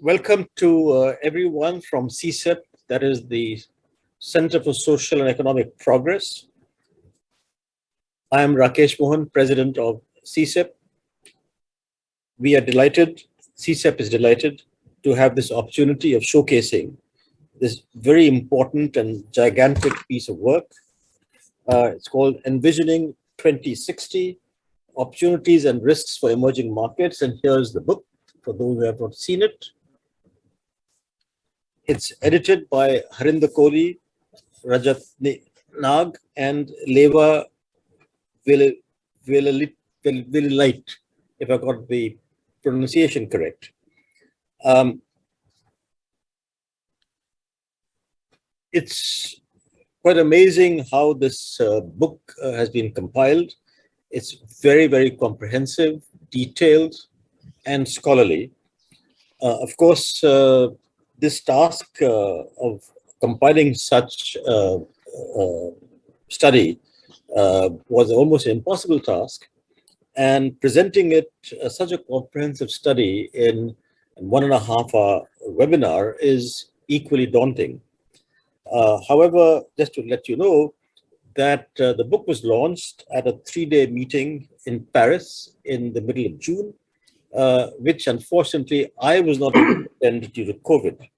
Welcome to everyone from CSEP, that is the Center for Social and Economic Progress. I am Rakesh Mohan, President of CSEP. We are delighted, CSEP is delighted to have this opportunity of showcasing this very important and gigantic piece of work. It's called Envisioning 2060, Opportunities and Risks for Emerging Markets. And here's the book for those who have not seen it. It's edited by Harinder Kohli, Rajat Nag, and Ieva Vilkelyte, if I got the pronunciation correct. It's quite amazing how this book has been compiled. It's very, very comprehensive, detailed, and scholarly. Of course, this task of compiling such study was almost an impossible task, and presenting it such a comprehensive study in 1.5 hour webinar is equally daunting. However, just to let you know that the book was launched at a 3-day meeting in Paris in the middle of June, which unfortunately I was not able to attend due to COVID.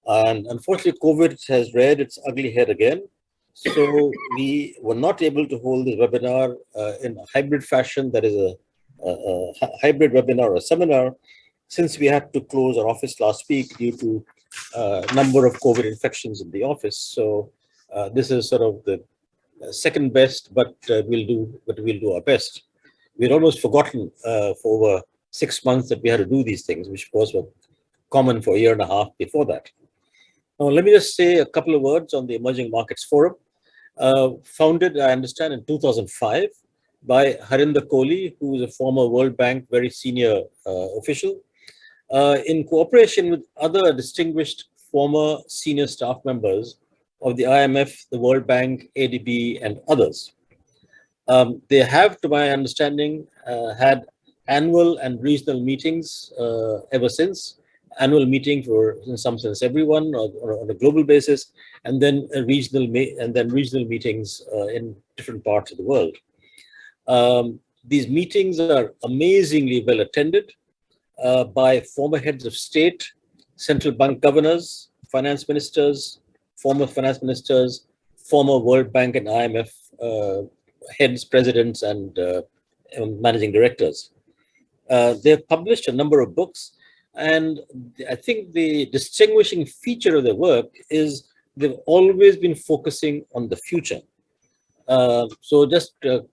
And unfortunately, COVID has reared its ugly head again. So we were not able to hold the webinar in a hybrid fashion, that is a hybrid webinar or seminar, since we had to close our office last week due to number of COVID infections in the office. So this is sort of the second best, but we'll do our best. We'd almost forgotten for over 6 months that we had to do these things, which of course were common for a 1.5 years before that. Now, let me just say a couple of words on the Emerging Markets Forum. Founded, I understand, in 2005 by Harinder Kohli, who is a former World Bank very senior official, in cooperation with other distinguished former senior staff members of the IMF, the World Bank, ADB, and others. They have, to my understanding, had annual and regional meetings ever since. Annual meeting for, in some sense, everyone or on a global basis, and then regional meetings in different parts of the world. These meetings are amazingly well attended by former heads of state, central bank governors, finance ministers, former finance ministers, former World Bank and IMF heads, presidents, and managing directors. They have published a number of books. And I think the distinguishing feature of their work is they've always been focusing on the future. So just a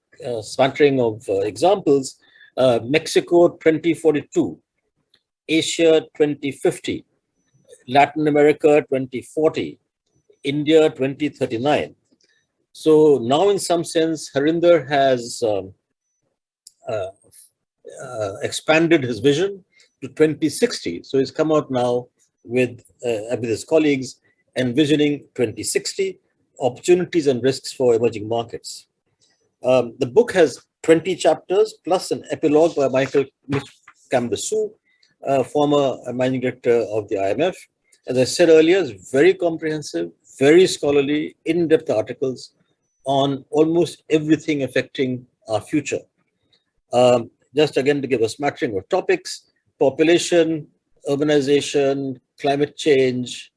smattering of examples: Mexico 2042, Asia 2050, Latin America 2040, India 2039. So now, in some sense, Harinder has expanded his vision to 2060. So he's come out now with his colleagues, Envisioning 2060, Opportunities and Risks for Emerging Markets. The book has 20 chapters plus an epilogue by Michael Camdessu, former managing director of the IMF. As I said earlier, it's very comprehensive, very scholarly, in-depth articles on almost everything affecting our future. Just again to give a smattering of topics: population, urbanization, climate change,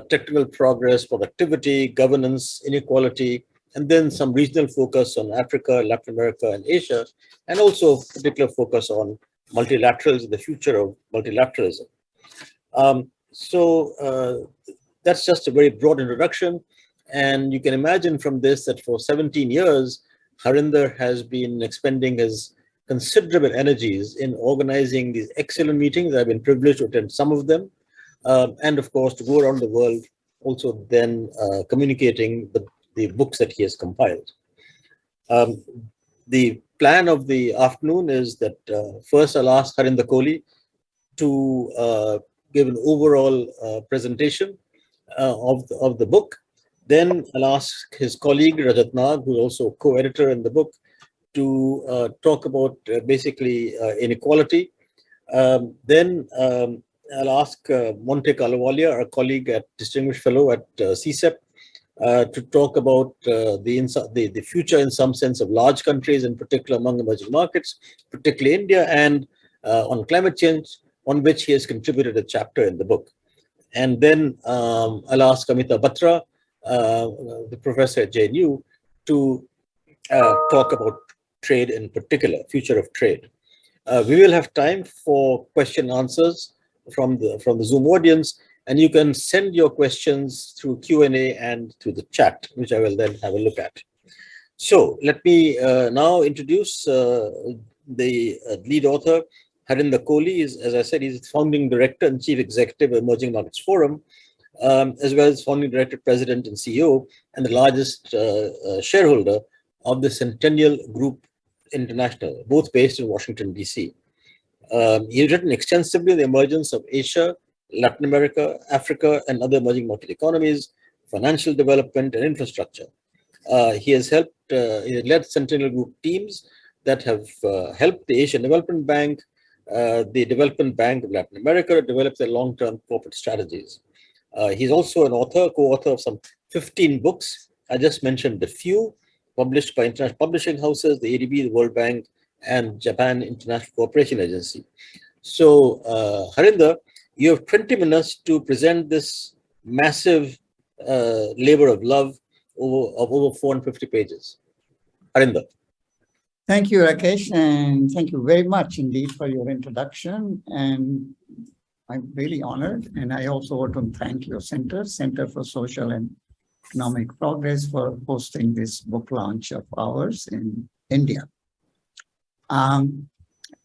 technical progress, productivity, governance, inequality, and then some regional focus on Africa, Latin America, and Asia, and also particular focus on multilaterals and the future of multilateralism. That's just a very broad introduction. And you can imagine from this that for 17 years, Harinder has been expending his considerable energies in organizing these excellent meetings. I've been privileged to attend some of them, and of course to go around the world, also then communicating the books that he has compiled. The plan of the afternoon is that first I'll ask Harinder Kohli to give an overall presentation of the book. Then I'll ask his colleague Rajat Nag, who's also co-editor in the book, to talk about basically inequality. Then I'll ask Montek Ahluwalia, our colleague at Distinguished Fellow at CSEP, to talk about the future in some sense of large countries, in particular among emerging markets, particularly India, and on climate change, on which he has contributed a chapter in the book. And then I'll ask Amita Batra, the professor at JNU, to talk about trade in particular, future of trade. We will have time for question and answers from the Zoom audience, and you can send your questions through Q&A and through the chat, which I will then have a look at. So let me now introduce the lead author, Harinder Kohli. As I said, he's founding director and chief executive of Emerging Markets Forum, as well as founding director, president, and CEO, and the largest shareholder of the Centennial Group International, both based in Washington, D.C. He's written extensively on the emergence of Asia, Latin America, Africa, and other emerging market economies, financial development, and infrastructure. He has led Centennial Group teams that have helped the Asian Development Bank, the Development Bank of Latin America, to develop their long-term corporate strategies. He's also an author, co-author of some 15 books. I just mentioned a few, published by international publishing houses, the ADB, the World Bank, and Japan International Cooperation Agency. So, Harinder, you have 20 minutes to present this massive labor of love of over 450 pages. Harinder. Thank you, Rakesh, and thank you very much indeed for your introduction. And I'm really honored. And I also want to thank your Center for Social and Economic Progress, for hosting this book launch of ours in India.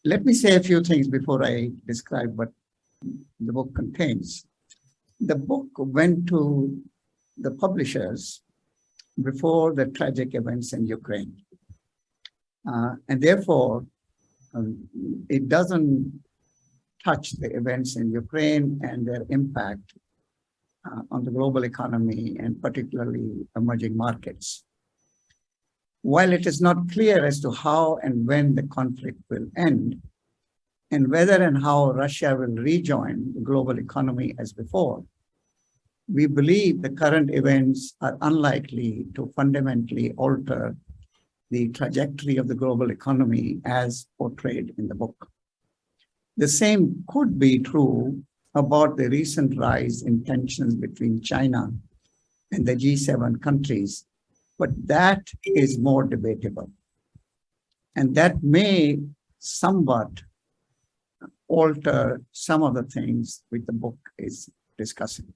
Let me say a few things before I describe what the book contains. The book went to the publishers before the tragic events in Ukraine. And therefore, it doesn't touch the events in Ukraine and their impact on the global economy and particularly emerging markets. While it is not clear as to how and when the conflict will end, and whether and how Russia will rejoin the global economy as before, we believe the current events are unlikely to fundamentally alter the trajectory of the global economy as portrayed in the book. The same could be true about the recent rise in tensions between China and the G7 countries, but that is more debatable. And that may somewhat alter some of the things which the book is discussing.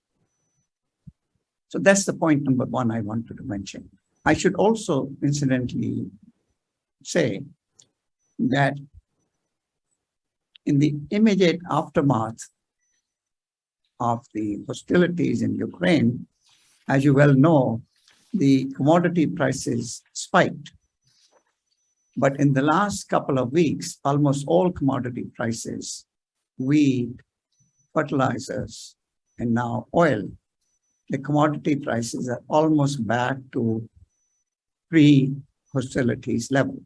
So that's the point number one I wanted to mention. I should also incidentally say that in the immediate aftermath of the hostilities in Ukraine, as you well know, the commodity prices spiked. But in the last couple of weeks, almost all commodity prices, wheat, fertilizers, and now oil, the commodity prices are almost back to pre-hostilities level.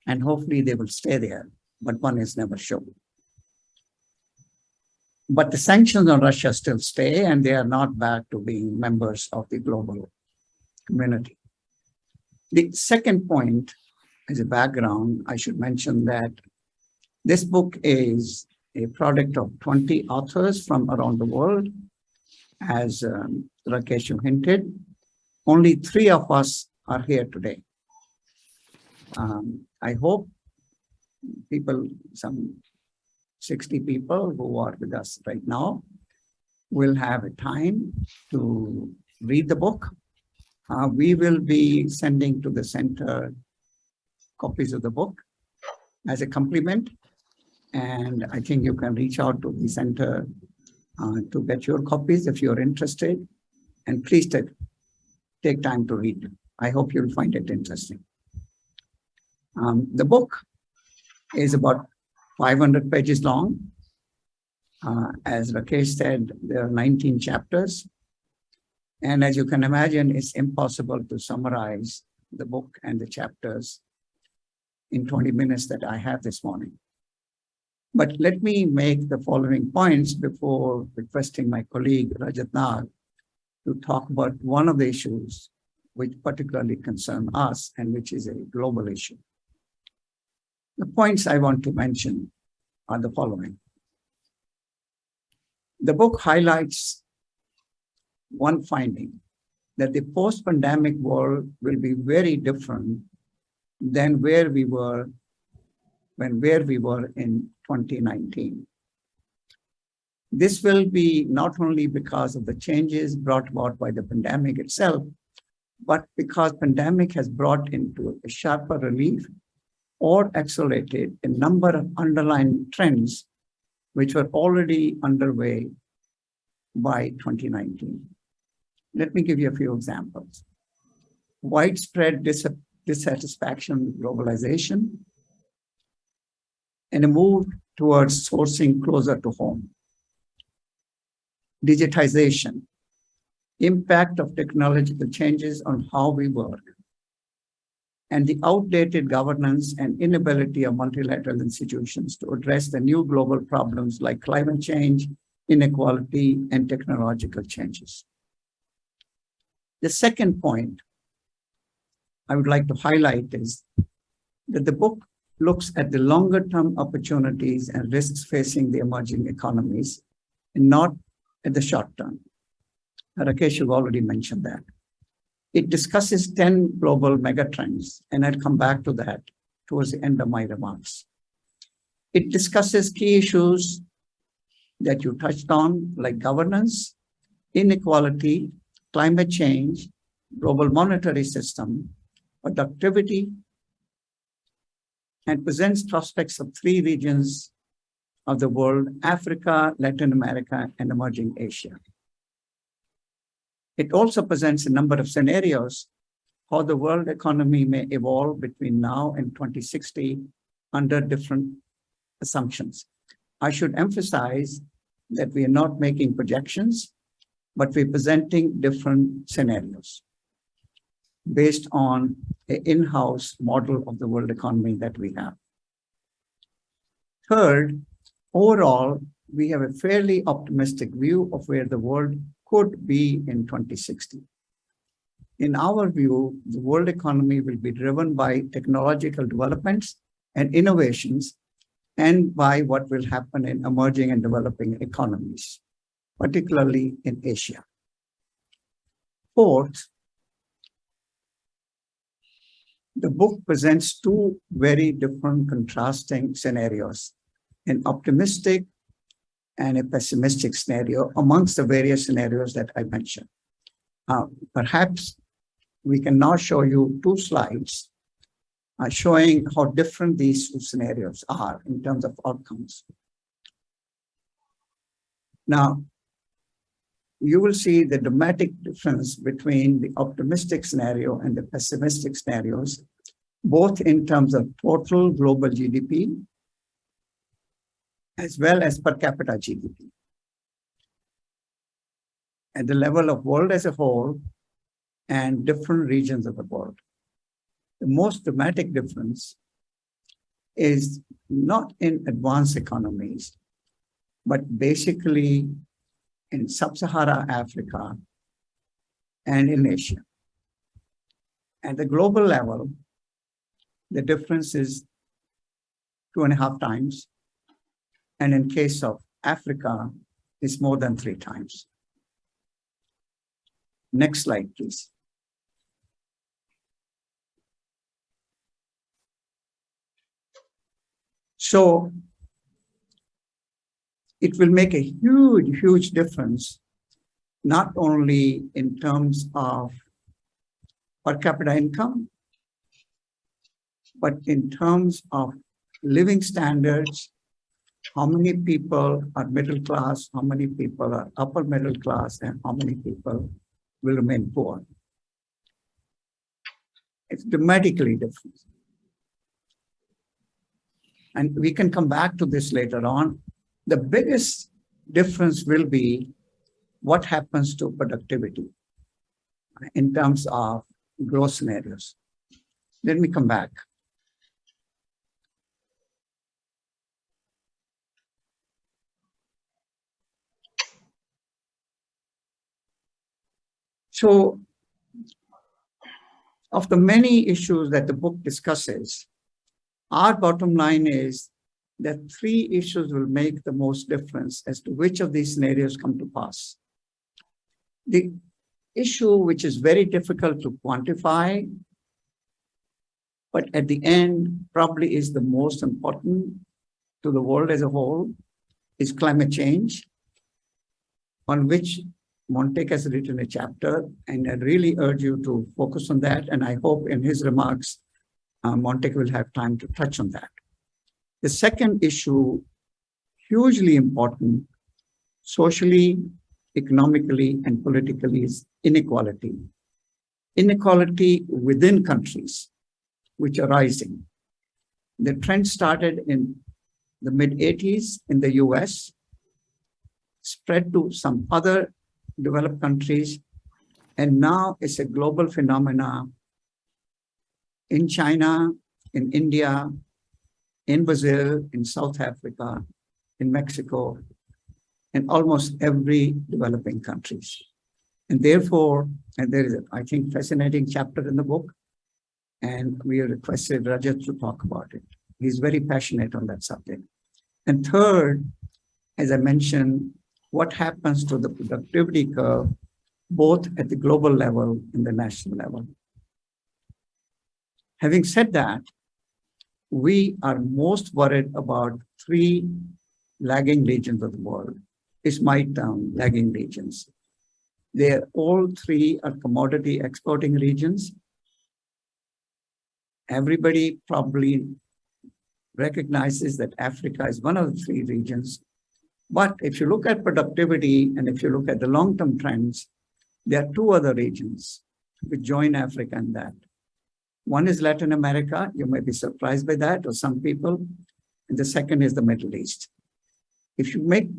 And hopefully they will stay there, but one is never sure. But the sanctions on Russia still stay, and they are not back to being members of the global community. The second point, as a background, I should mention that this book is a product of 20 authors from around the world. As Rakesh hinted, only 3 of us are here today. I hope people, some 60 people who are with us right now, will have a time to read the book. We will be sending to the center copies of the book as a compliment. And I think you can reach out to the center to get your copies if you're interested. And please take time to read. I hope you'll find it interesting. The book is about 500 pages long. As Rakesh said, there are 19 chapters. And as you can imagine, it's impossible to summarize the book and the chapters in 20 minutes that I have this morning. But let me make the following points before requesting my colleague Rajat to talk about one of the issues which particularly concern us and which is a global issue. The points I want to mention are the following. The book highlights one finding, that the post-pandemic world will be very different than where we were in 2019. This will be not only because of the changes brought about by the pandemic itself, but because pandemic has brought into a sharper relief or accelerated a number of underlying trends which were already underway by 2019. Let me give you a few examples. Widespread dissatisfaction with globalization and a move towards sourcing closer to home. Digitization, impact of technological changes on how we work, and the outdated governance and inability of multilateral institutions to address the new global problems like climate change, inequality, and technological changes. The second point I would like to highlight is that the book looks at the longer-term opportunities and risks facing the emerging economies, and not at the short term. Rakesh, you've already mentioned that. It discusses 10 global megatrends, and I'll come back to that towards the end of my remarks. It discusses key issues that you touched on, like governance, inequality, climate change, global monetary system, productivity, and presents prospects of 3 regions of the world: Africa, Latin America, and emerging Asia. It also presents a number of scenarios how the world economy may evolve between now and 2060 under different assumptions. I should emphasize that we are not making projections, but we're presenting different scenarios based on an in-house model of the world economy that we have. Third, overall, we have a fairly optimistic view of where the world could be in 2060. In our view, the world economy will be driven by technological developments and innovations, and by what will happen in emerging and developing economies, particularly in Asia. Fourth, the book presents 2 very different contrasting scenarios, an optimistic and a pessimistic scenario amongst the various scenarios that I mentioned. Perhaps we can now show you 2 slides showing how different these 2 scenarios are in terms of outcomes. Now, you will see the dramatic difference between the optimistic scenario and the pessimistic scenarios, both in terms of total global GDP as well as per capita GDP. At the level of world as a whole and different regions of the world. The most dramatic difference is not in advanced economies, but basically in sub-Saharan Africa and in Asia. At the global level, the difference is 2.5 times. And in case of Africa, it's more than 3 times. Next slide, please. So it will make a huge, huge difference, not only in terms of per capita income, but in terms of living standards, how many people are middle class, how many people are upper middle class, and how many people will remain poor. It's dramatically different. And we can come back to this later on. The biggest difference will be what happens to productivity in terms of growth scenarios. Let me come back. So, of the many issues that the book discusses, our bottom line is that three issues will make the most difference as to which of these scenarios come to pass. The issue which is very difficult to quantify, but at the end probably is the most important to the world as a whole, is climate change, on which Montek has written a chapter, and I really urge you to focus on that. And I hope in his remarks, Montek will have time to touch on that. The second issue, hugely important, socially, economically, and politically, is inequality. Inequality within countries, which are rising. The trend started in the mid-80s in the US, spread to some other developed countries, and now it's a global phenomena in China, in India, in Brazil, in South Africa, in Mexico, and almost every developing countries. And therefore, and there is, I think, fascinating chapter in the book, and we have requested Rajat to talk about it. He's very passionate on that subject. And third, as I mentioned, what happens to the productivity curve, both at the global level and the national level. Having said that, we are most worried about three lagging regions of the world. It's my term, lagging regions. They're all three are commodity exporting regions. Everybody probably recognizes that Africa is one of the three regions. But if you look at productivity and if you look at the long-term trends, there are two other regions which join Africa in that. One is Latin America. You may be surprised by that, or some people. And the second is the Middle East. If you make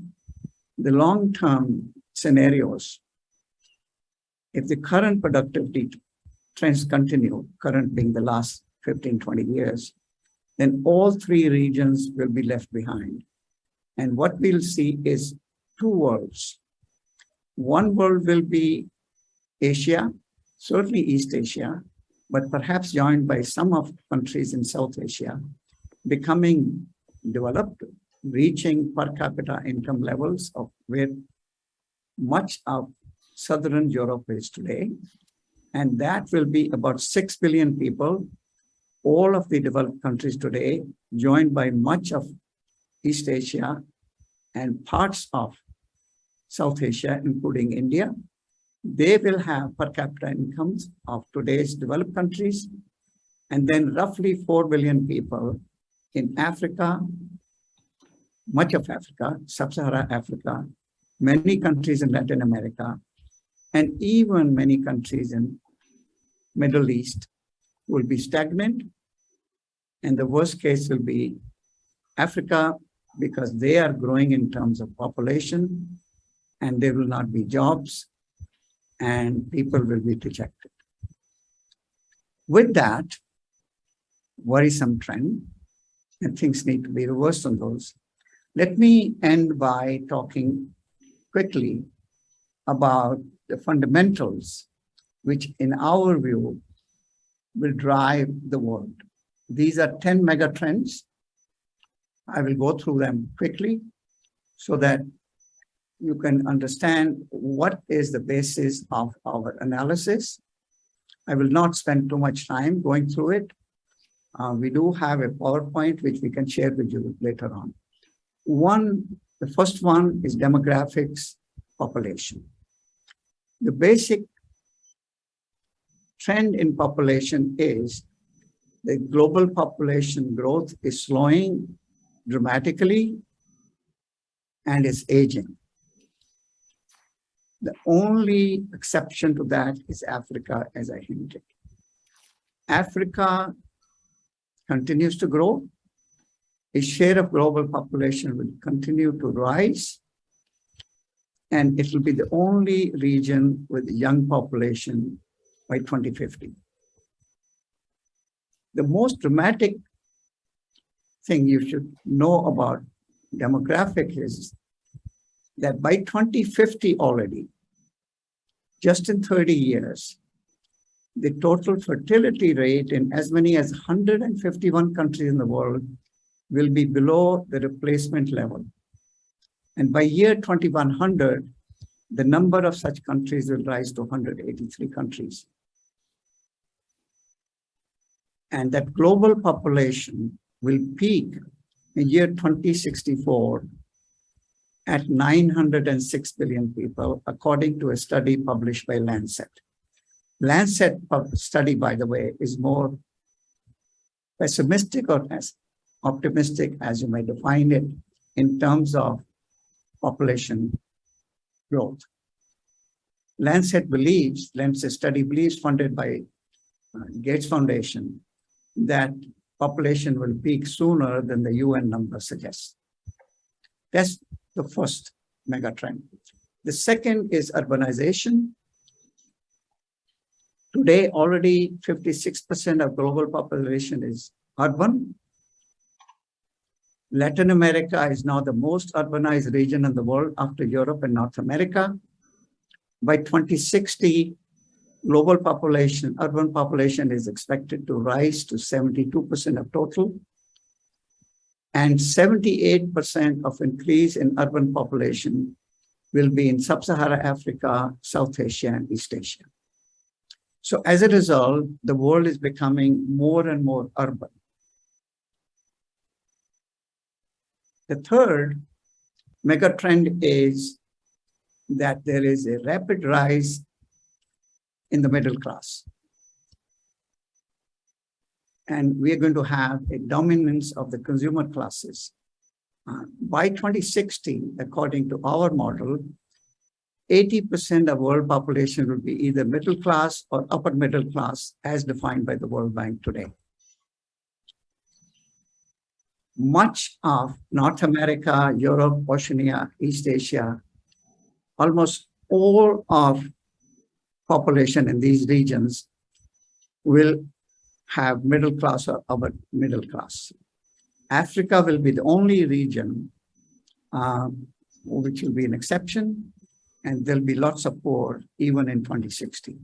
the long-term scenarios, if the current productivity trends continue, current being the last 15, 20 years, then all three regions will be left behind. And what we'll see is two worlds. One world will be Asia, certainly East Asia, but perhaps joined by some of countries in South Asia, becoming developed, reaching per capita income levels of where much of Southern Europe is today. And that will be about 6 billion people, all of the developed countries today, joined by much of East Asia and parts of South Asia, including India. They will have per capita incomes of today's developed countries, and then roughly 4 billion people in Africa, much of Africa, Sub-Saharan Africa, many countries in Latin America, and even many countries in Middle East will be stagnant. And the worst case will be Africa, because they are growing in terms of population, and there will not be jobs, and people will be dejected. With that worrisome trend, and things need to be reversed on those, let me end by talking quickly about the fundamentals which, in our view, will drive the world. These are 10 mega trends. I will go through them quickly so that you can understand what is the basis of our analysis. I will not spend too much time going through it. We do have a PowerPoint which we can share with you later on. The first one is demographics, population. The basic trend in population is the global population growth is slowing dramatically and is aging. The only exception to that is Africa, as I hinted. Africa continues to grow. Its share of global population will continue to rise, and it will be the only region with a young population by 2050. The most dramatic thing you should know about demographic is that by 2050 already, just in 30 years, the total fertility rate in as many as 151 countries in the world will be below the replacement level. And by year 2100, the number of such countries will rise to 183 countries. And that global population will peak in year 2064 at 906 billion people, according to a study published by Lancet. Lancet study, by the way, is more pessimistic or as optimistic, as you may define it, in terms of population growth. Lancet study believes, funded by Gates Foundation, that population will peak sooner than the UN number suggests. That's the first mega trend. The second is urbanization. Today, already 56% of global population is urban. Latin America is now the most urbanized region in the world after Europe and North America. By 2060, global population, urban population is expected to rise to 72% of total. And 78% of increase in urban population will be in Sub-Saharan Africa, South Asia, and East Asia. So as a result, the world is becoming more and more urban. The third mega trend is that there is a rapid rise in the middle class. And we are going to have a dominance of the consumer classes. By 2060, according to our model, 80% of world population will be either middle class or upper middle class, as defined by the World Bank today. Much of North America, Europe, Oceania, East Asia, almost all of population in these regions will have middle class or upper middle class. Africa will be the only region which will be an exception, and there'll be lots of poor even in 2060.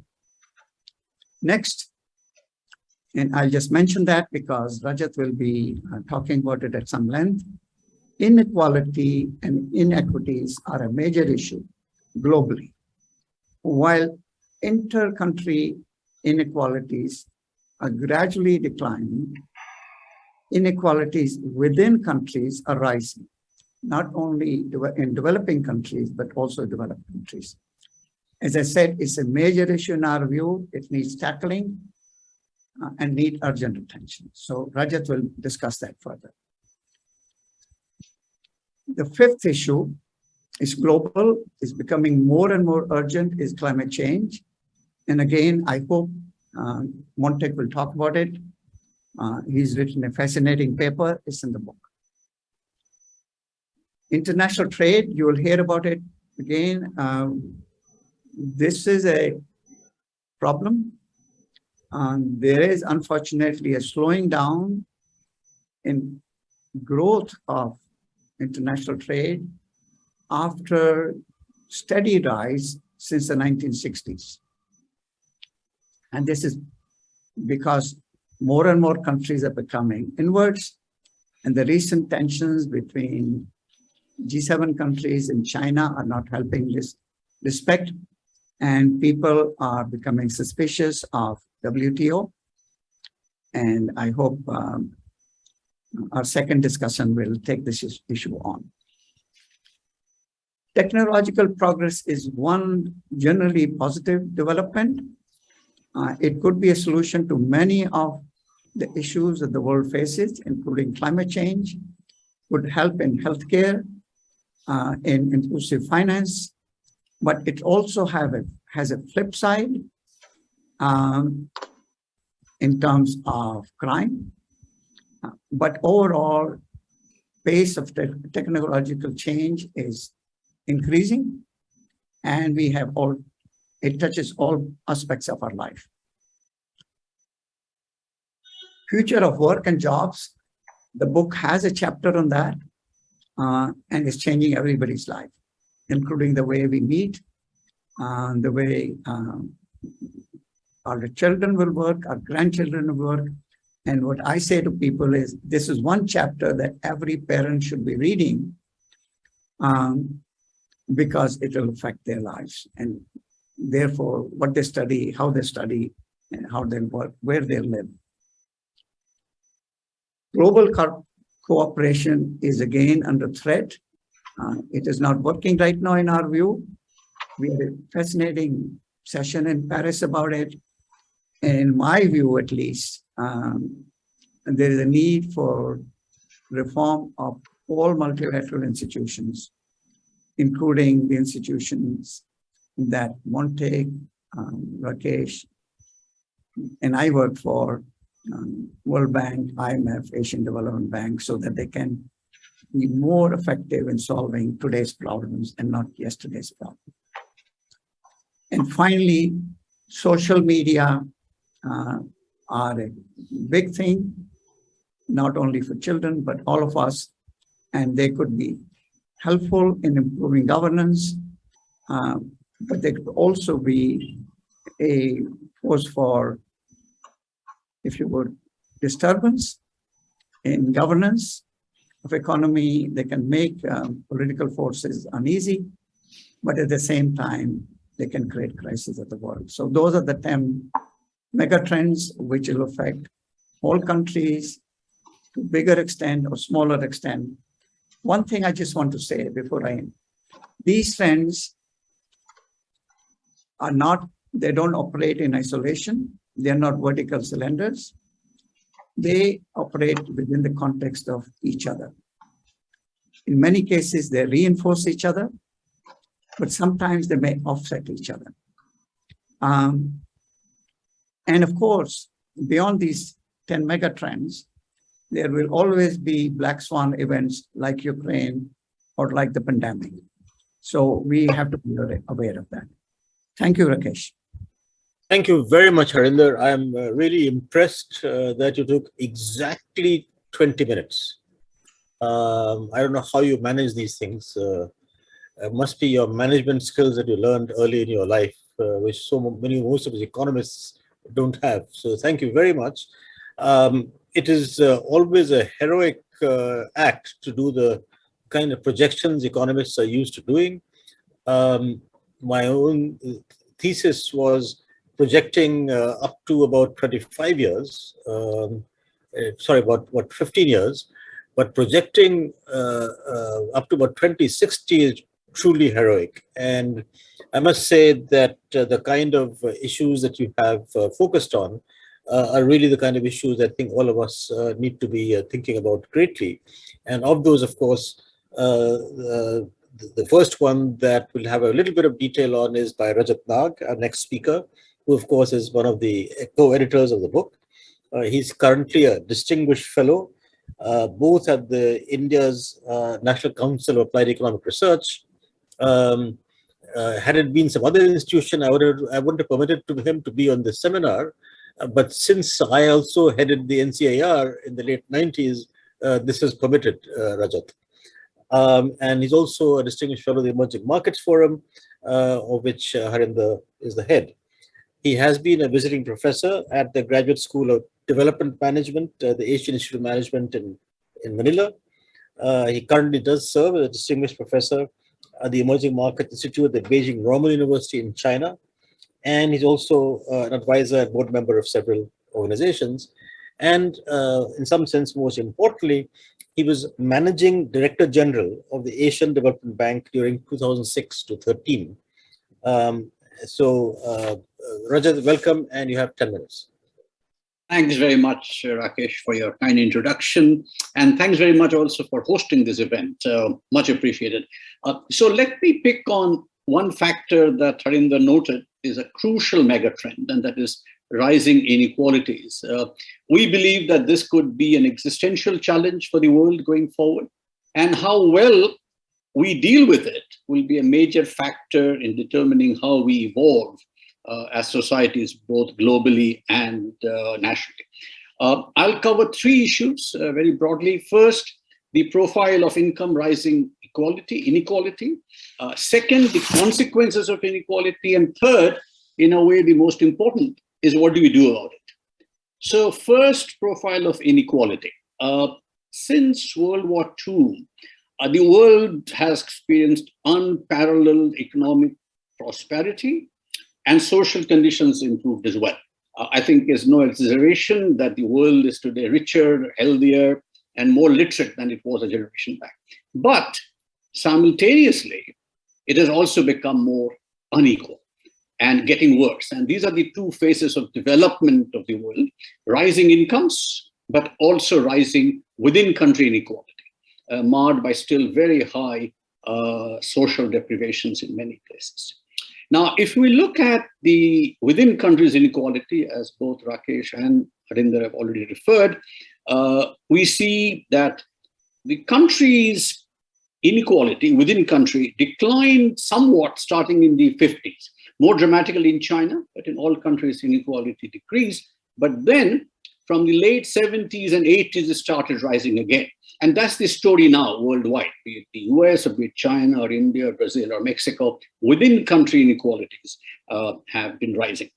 Next, and I'll just mention that because Rajat will be talking about it at some length. Inequality and inequities are a major issue globally. While inter-country inequalities are gradually declining, inequalities within countries are rising, not only in developing countries, but also developed countries. As I said, it's a major issue in our view. It needs tackling and need urgent attention. So Rajat will discuss that further. The fifth issue is global, is becoming more and more urgent, is climate change. And again, I hope Montek will talk about it. He's written a fascinating paper, it's in the book. International trade, you will hear about it again. This is a problem. There is unfortunately a slowing down in growth of international trade after steady rise since the 1960s. And this is because more and more countries are becoming inwards, and the recent tensions between G7 countries and China are not helping this respect, and people are becoming suspicious of WTO. And I hope our second discussion will take this issue on. Technological progress is one generally positive development. It could be a solution to many of the issues that the world faces, including climate change, would help in healthcare, in inclusive finance, but it also has a flip side in terms of crime. But overall, pace of technological change is increasing, and it touches all aspects of our life. Future of work and jobs, the book has a chapter on that, and it's changing everybody's life, including the way we meet, the way our children will work, our grandchildren will work. And what I say to people is, this is one chapter that every parent should be reading, because it will affect their lives. And therefore, what they study, how they study, and how they work, where they live. Global cooperation is again under threat. It is not working right now in our view. We had a fascinating session in Paris about it. And in my view, at least, there is a need for reform of all multilateral institutions, including the institutions that Montek, Rakesh, and I work for, World Bank, IMF, Asian Development Bank, so that they can be more effective in solving today's problems and not yesterday's problems. And finally, social media are a big thing, not only for children, but all of us. And they could be helpful in improving governance, but they could also be a force for, if you would, disturbance in governance of economy. They can make political forces uneasy, but at the same time, they can create crises of the world. So those are the 10 megatrends which will affect all countries to bigger extent or smaller extent. One thing I just want to say before I end, these trends are not, they don't operate in isolation. They're not vertical cylinders. They operate within the context of each other. In many cases, they reinforce each other, but sometimes they may offset each other. And of course, beyond these 10 megatrends, there will always be black swan events like Ukraine or like the pandemic. So we have to be aware of that. Thank you, Rakesh. Thank you very much, Harinder. I am really impressed that you took exactly 20 minutes. I don't know how you manage these things. It must be your management skills that you learned early in your life, which most of the economists don't have. So thank you very much. It is always a heroic act to do the kind of projections economists are used to doing. My own thesis was projecting up to about 25 years, about 15 years, but projecting up to about 2060 is truly heroic. And I must say that the kind of issues that you have focused on are really the kind of issues I think all of us need to be thinking about greatly. And of those, of course, the first one that we'll have a little bit of detail on is by Rajat Nag, our next speaker, who of course is one of the co-editors of the book. He's currently a distinguished fellow, both at the India's National Council of Applied Economic Research. Had it been some other institution, I wouldn't have permitted him to be on this seminar. But since I also headed the NCIR in the late 90s, this is permitted, Rajat. And he's also a distinguished fellow of the Emerging Markets Forum, of which Harinder is the head. He has been a visiting professor at the Graduate School of Development Management, the Asian Institute of Management in Manila. He currently does serve as a distinguished professor at the Emerging Market Institute at the Beijing Normal University in China. And he's also an advisor and board member of several organizations. And in some sense, most importantly, he was managing director general of the Asian Development Bank during 2006 to 13. Rajat, welcome, and you have 10 minutes. Thanks very much, Rakesh, for your kind introduction. And thanks very much also for hosting this event. Much appreciated. So let me pick on one factor that Harinder noted is a crucial megatrend, and that is rising inequalities. We believe that this could be an existential challenge for the world going forward, and how well we deal with it will be a major factor in determining how we evolve as societies, both globally and nationally. I'll cover three issues very broadly. First, the profile of income rising inequality. Second, the consequences of inequality. And third, in a way, the most important is what do we do about it? So first, profile of inequality. Since World War II, the world has experienced unparalleled economic prosperity and social conditions improved as well. I think there's no exaggeration that the world is today richer, healthier, and more literate than it was a generation back. But simultaneously, it has also become more unequal and getting worse. And these are the two phases of development of the world: rising incomes, but also rising within country inequality, marred by still very high social deprivations in many places. Now, if we look at the within countries inequality, as both Rakesh and Harinder have already referred, we see that the country's inequality within country declined somewhat starting in the 50s, more dramatically in China, but in all countries inequality decreased. But then from the late 70s and 80s, it started rising again. And that's the story now worldwide, be it the US or be it China or India or Brazil or Mexico, within country inequalities have been rising.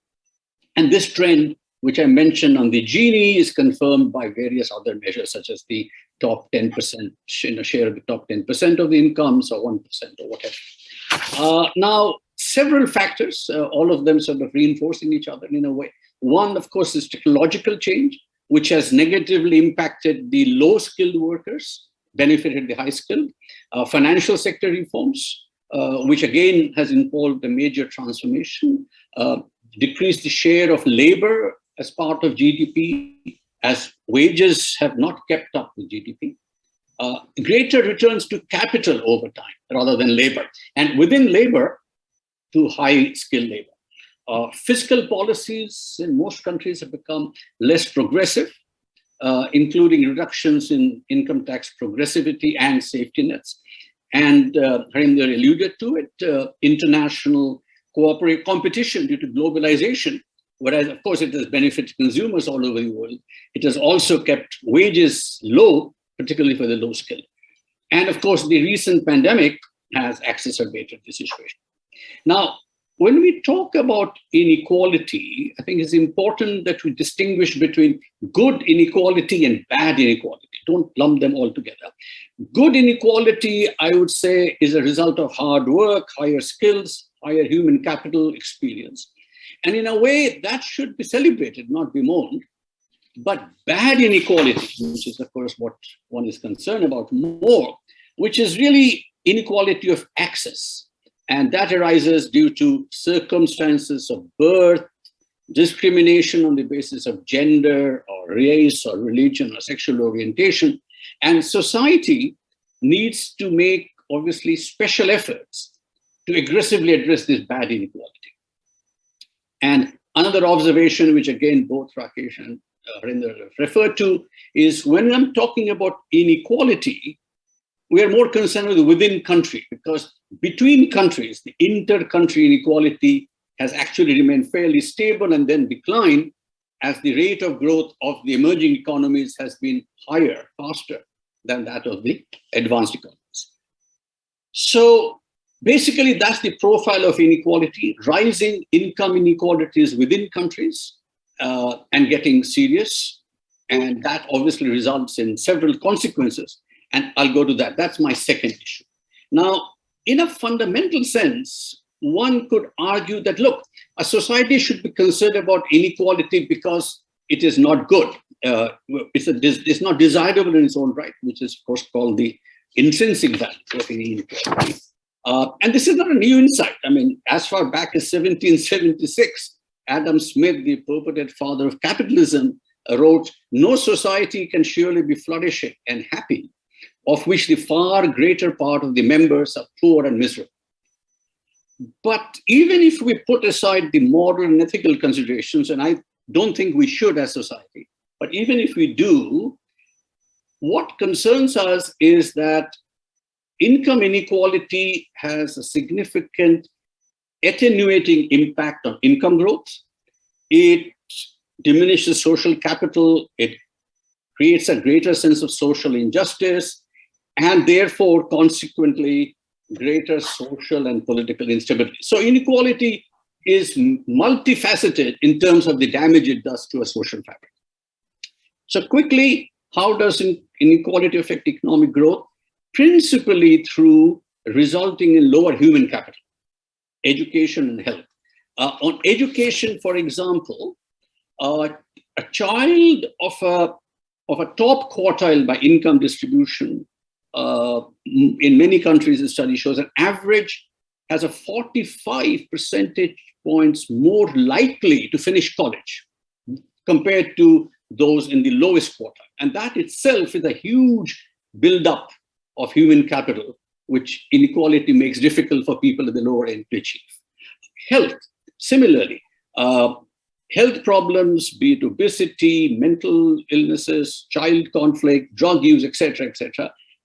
And this trend, which I mentioned on the Gini, is confirmed by various other measures, such as the top 10%, share of the top 10% of the incomes, or 1% or whatever. Now, several factors, all of them sort of reinforcing each other in a way. One, of course, is technological change, which has negatively impacted the low-skilled workers, benefited the high-skilled. Financial sector reforms, which again has involved a major transformation, decreased the share of labor as part of GDP, as wages have not kept up with GDP. Greater returns to capital over time rather than labor, and within labor to high-skilled labor. Fiscal policies in most countries have become less progressive, including reductions in income tax progressivity and safety nets. And Harinder alluded to it, international competition due to globalization, whereas of course it has benefited consumers all over the world. It has also kept wages low, particularly for the low skilled. And of course, the recent pandemic has exacerbated the situation. Now, when we talk about inequality, I think it's important that we distinguish between good inequality and bad inequality. Don't lump them all together. Good inequality, I would say, is a result of hard work, higher skills, higher human capital experience. And in a way, that should be celebrated, not bemoaned. But bad inequality, which is, of course, what one is concerned about more, which is really inequality of access. And that arises due to circumstances of birth, discrimination on the basis of gender or race or religion or sexual orientation. And society needs to make, obviously, special efforts to aggressively address this bad inequality. And another observation, which again, both Rakesh and Harinder referred to, is when I'm talking about inequality, we are more concerned with within country, because between countries, the inter-country inequality has actually remained fairly stable and then declined as the rate of growth of the emerging economies has been higher, faster than that of the advanced economies. So basically, that's the profile of inequality: rising income inequalities within countries and getting serious. And that obviously results in several consequences. And I'll go to that. That's my second issue. Now, in a fundamental sense, one could argue that, look, a society should be concerned about inequality because it is not good. It's not desirable in its own right, which is, of course, called the intrinsic value of inequality. And this is not a new insight. I mean, as far back as 1776, Adam Smith, the purported father of capitalism, wrote, "No society can surely be flourishing and happy of which the far greater part of the members are poor and miserable." But even if we put aside the moral and ethical considerations, and I don't think we should as society, but even if we do, what concerns us is that income inequality has a significant attenuating impact on income growth. It diminishes social capital. It creates a greater sense of social injustice. and therefore, consequently, greater social and political instability. So inequality is multifaceted in terms of the damage it does to a social fabric. So quickly, how does inequality affect economic growth? Principally through resulting in lower human capital, education and health. On education, for example, a child of a top quartile by income distribution in many countries, the study shows an average has a 45 percentage points more likely to finish college compared to those in the lowest quartile. And that itself is a huge buildup of human capital, which inequality makes difficult for people at the lower end to achieve. Health, similarly, health problems, be it obesity, mental illnesses, child conflict, drug use, etc.,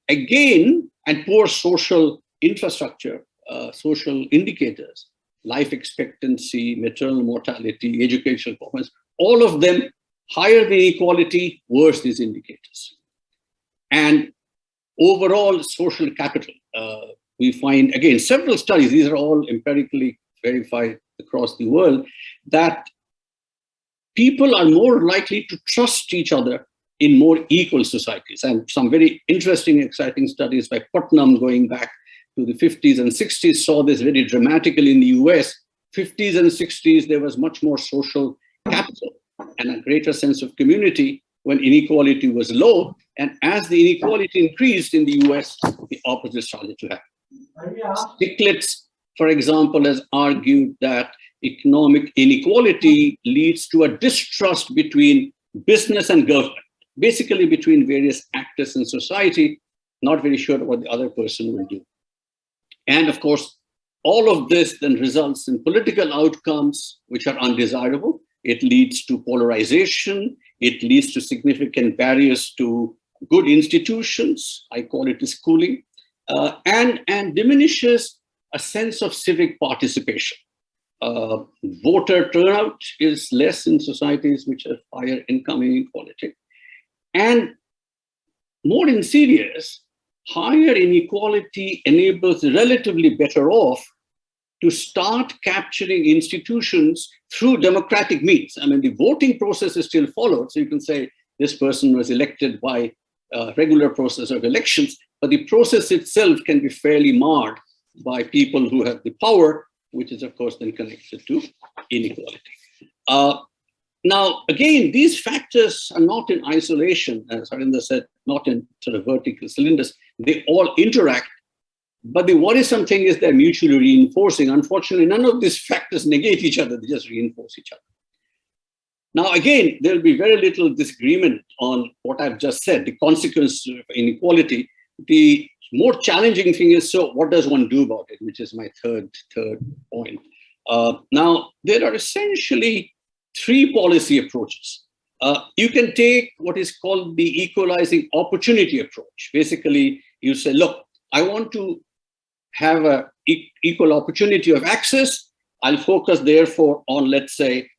again, and poor social infrastructure, social indicators, life expectancy, maternal mortality, educational performance, all of them, higher the inequality, worse these indicators. And overall social capital, we find, again, several studies, these are all empirically verified across the world, that people are more likely to trust each other in more equal societies. And some very interesting, exciting studies by Putnam going back to the 50s and 60s saw this very dramatically in the US. 50s and 60s, there was much more social capital and a greater sense of community when inequality was low. And as the inequality increased in the US, the opposite started to happen. Stiglitz, for example, has argued that economic inequality leads to a distrust between business and government, basically between various actors in society, not very sure what the other person will do. And of course, all of this then results in political outcomes which are undesirable. It leads to polarization. It leads to significant barriers to good institutions. I call it schooling, and diminishes a sense of civic participation. Voter turnout is less in societies which have higher income inequality. And more insidious, higher inequality enables the relatively better off to start capturing institutions through democratic means. I mean, the voting process is still followed. So you can say this person was elected by a regular process of elections, but the process itself can be fairly marred by people who have the power, which is, of course, then connected to inequality. Now, again, these factors are not in isolation, as Harinder said, not in sort of vertical cylinders. They all interact. But the worrisome thing is they're mutually reinforcing. Unfortunately, none of these factors negate each other. They just reinforce each other. Now, again, there'll be very little disagreement on what I've just said, the consequence of inequality. The more challenging thing is, so what does one do about it, which is my third point. Now, there are essentially three policy approaches. You can take what is called the equalizing opportunity approach. Basically, you say, look, I want to have an equal opportunity of access. I'll focus, therefore, on, let's say,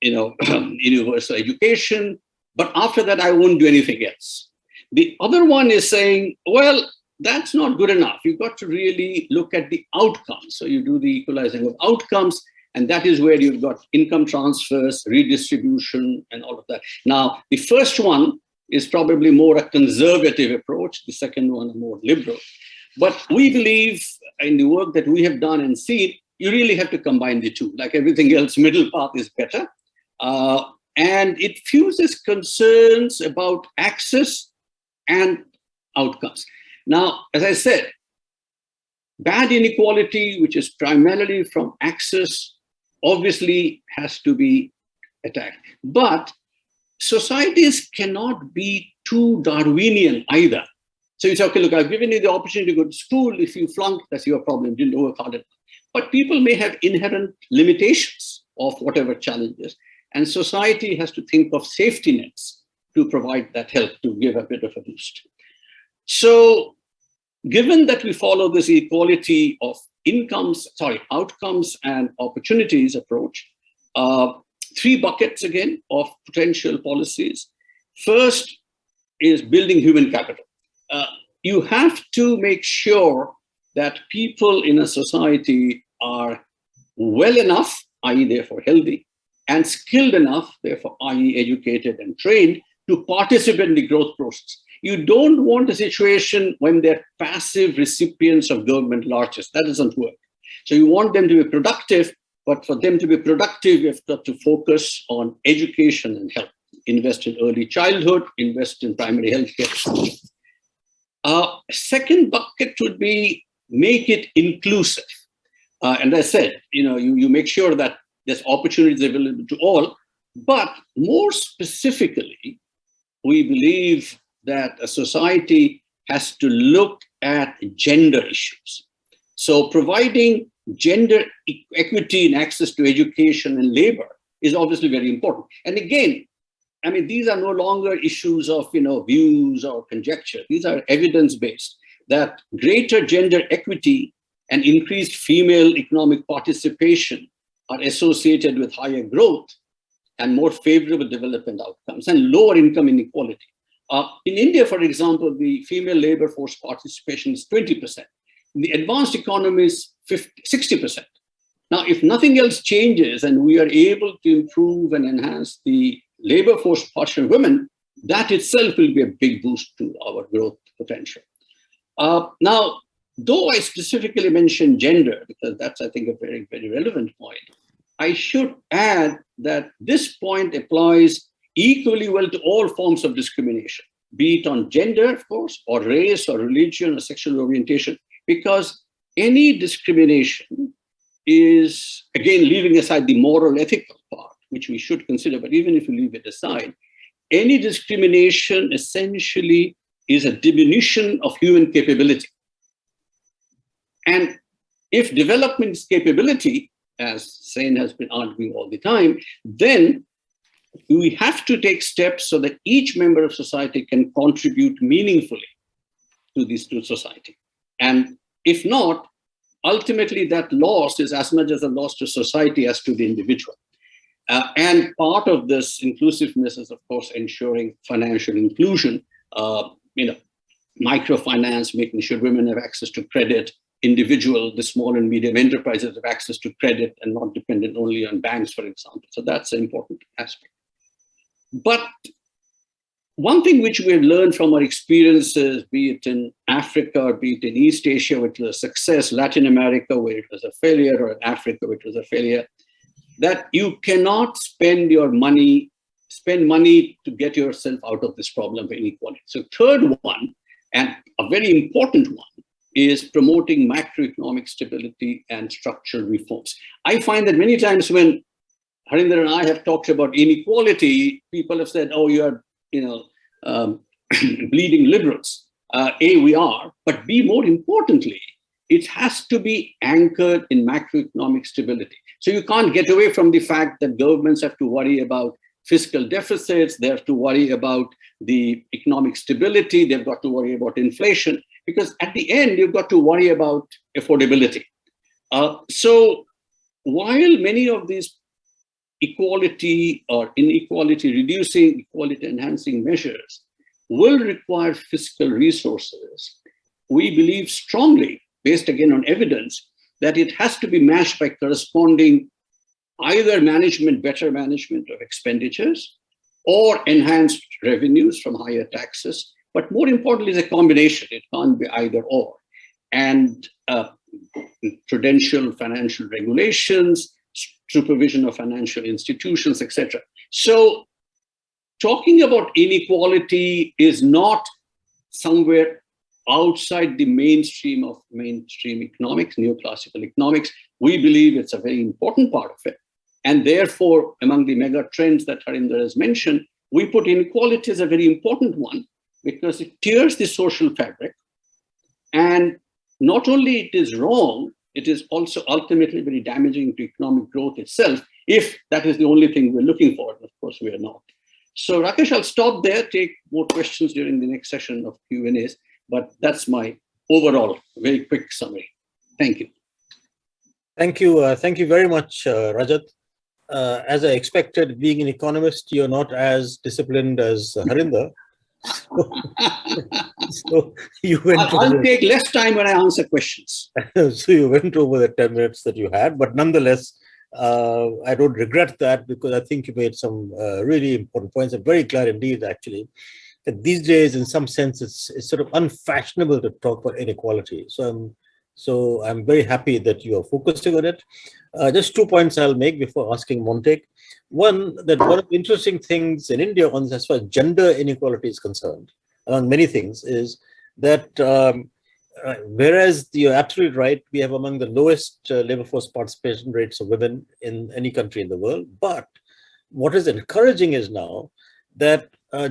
universal education. But after that, I won't do anything else. The other one is saying, well, that's not good enough. You've got to really look at the outcomes. So you do the equalizing of outcomes, and that is where you've got income transfers, redistribution, and all of that. Now, the first one is probably more a conservative approach. The second one, a more liberal. But we believe in the work that we have done and seen, you really have to combine the two. Like everything else, middle path is better. And it fuses concerns about access and outcomes. Now, as I said, bad inequality, which is primarily from access, obviously has to be attacked. But societies cannot be too Darwinian either. So you say, okay, look, I've given you the opportunity to go to school. If you flunked, that's your problem. Didn't work hard enough. But people may have inherent limitations of whatever challenges. And society has to think of safety nets to provide that help, to give a bit of a boost. So given that we follow this equality of outcomes and opportunities approach, three buckets again of potential policies. First is building human capital. you have to make sure that people in a society are well enough, i.e. therefore healthy, and skilled enough, therefore i.e. educated and trained, to participate in the growth process. You don't want a situation when they're passive recipients of government largesse. That doesn't work. So you want them to be productive, but for them to be productive, you have got to focus on education and health. Invest in early childhood, invest in primary health care. Second bucket would be make it inclusive. And as I said, you make sure that there's opportunities available to all, but more specifically, we believe that a society has to look at gender issues. So providing gender equity in access to education and labor is obviously very important. And again, I mean, these are no longer issues of views or conjecture. These are evidence-based, that greater gender equity and increased female economic participation are associated with higher growth and more favorable development outcomes and lower income inequality. In India, for example, the female labor force participation is 20%. In the advanced economies, 60%. Now, if nothing else changes and we are able to improve and enhance the labor force portion of women, that itself will be a big boost to our growth potential. Now, though I specifically mentioned gender, because that's, I think, a very, very relevant point, I should add that this point applies equally well to all forms of discrimination, be it on gender, of course, or race or religion or sexual orientation, because any discrimination is, again, leaving aside the moral ethical part, which we should consider, but even if we leave it aside, any discrimination essentially is a diminution of human capability. And if development is capability, as Singh has been arguing all the time, then we have to take steps so that each member of society can contribute meaningfully to society. And if not, ultimately that loss is as much as a loss to society as to the individual. And part of this inclusiveness is, of course, ensuring financial inclusion, microfinance, making sure women have access to credit, the small and medium enterprises have access to credit and not dependent only on banks, for example. So that's an important aspect. But one thing which we have learned from our experiences, be it in Africa or be it in East Asia, which was a success, Latin America, where it was a failure, or in Africa, which was a failure, that you cannot spend money to get yourself out of this problem of inequality. So third one, and a very important one, is promoting macroeconomic stability and structural reforms. I find that many times when Harinder and I have talked about inequality, people have said, oh, you are, bleeding liberals. A, we are, but B, more importantly, it has to be anchored in macroeconomic stability. So you can't get away from the fact that governments have to worry about fiscal deficits, they have to worry about the economic stability, they've got to worry about inflation, because at the end, you've got to worry about affordability. So while many of these equality or inequality reducing, equality enhancing measures will require fiscal resources, we believe strongly, based again on evidence, that it has to be matched by corresponding either better management of expenditures or enhanced revenues from higher taxes. But more importantly, it's a combination. It can't be either or. And prudential financial regulations, supervision of financial institutions, etc. So talking about inequality is not somewhere outside the mainstream economics, neoclassical economics. We believe it's a very important part of it. And therefore, among the mega trends that Harinder has mentioned, we put inequality as a very important one because it tears the social fabric. And not only it is wrong, it is also ultimately very damaging to economic growth itself, if that is the only thing we're looking for. Of course, we are not. So Rakesh, I'll stop there, take more questions during the next session of Q&As, but that's my overall very quick summary. Thank you. Thank you. Thank you very much, Rajat. As I expected, being an economist, you're not as disciplined as Harinder. So you went I'll take less time when I answer questions. so you went over the 10 minutes that you had, but nonetheless, I don't regret that, because I think you made some really important points. I'm very glad indeed, actually, that these days, in some sense, it's sort of unfashionable to talk about inequality. So I'm very happy that you are focusing on it. Just 2 points I'll make before asking Montek. One, that one of the interesting things in India, as far as gender inequality is concerned, among many things, is that whereas you're absolutely right, we have among the lowest labor force participation rates of women in any country in the world. But what is encouraging is now that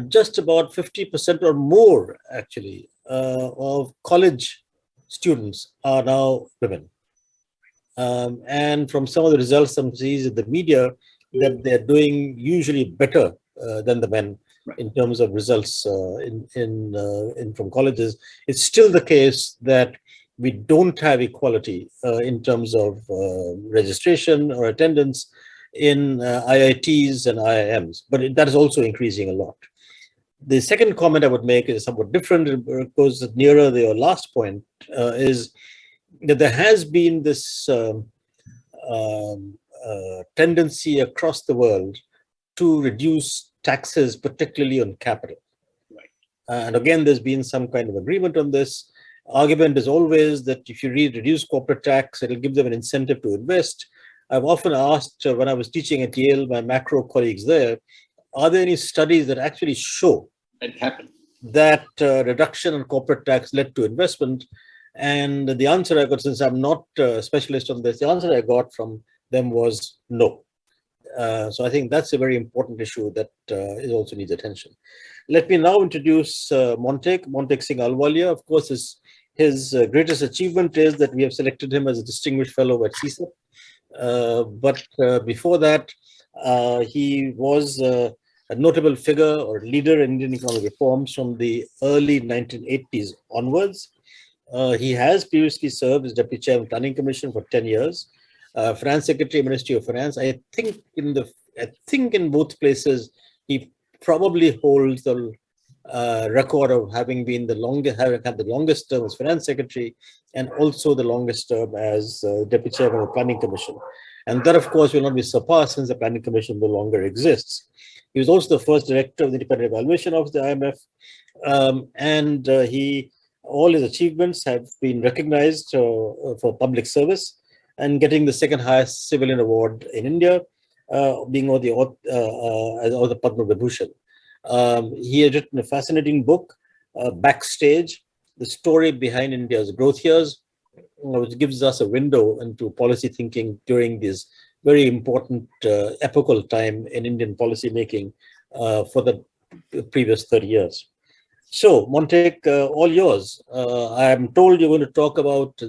just about 50% or more, actually, of college students are now women. And from some of the results some sees in the media, that they're doing usually better than the men in terms of results in from colleges. It's still the case that we don't have equality in terms of registration or attendance in IITs and IIMs, but that is also increasing a lot. The second comment I would make is somewhat different. It goes nearer your last point, is that there has been this tendency across the world to reduce taxes, particularly on capital. Right. And again, there's been some kind of agreement on this. Argument is always that if you reduce corporate tax, it'll give them an incentive to invest. I've often asked when I was teaching at Yale, my macro colleagues there, are there any studies that actually show that reduction in corporate tax led to investment? And the answer I got, since I'm not a specialist on this, the answer I got from them was no. So I think that's a very important issue that is also needs attention. Let me now introduce Montek Singh Ahluwalia. Of course, his greatest achievement is that we have selected him as a distinguished fellow at CSEP. But before that, he was a notable figure or leader in Indian economic reforms from the early 1980s onwards. He has previously served as Deputy Chair of the Planning Commission for 10 years, Finance Secretary, Ministry of Finance. I think in both places he probably holds the record of having been having had the longest term as Finance Secretary and also the longest term as Deputy Chair of the Planning Commission. And that, of course, will not be surpassed since the Planning Commission no longer exists. He was also the first director of the Independent Evaluation of the IMF, and all his achievements have been recognized for public service, and getting the second highest civilian award in India, being the Padma Vibhushan. He has written a fascinating book, Backstage, the story behind India's growth years, which gives us a window into policy thinking during this very important epochal time in Indian policy making for the previous 30 years. So, Montek, all yours. I am told you're going to talk about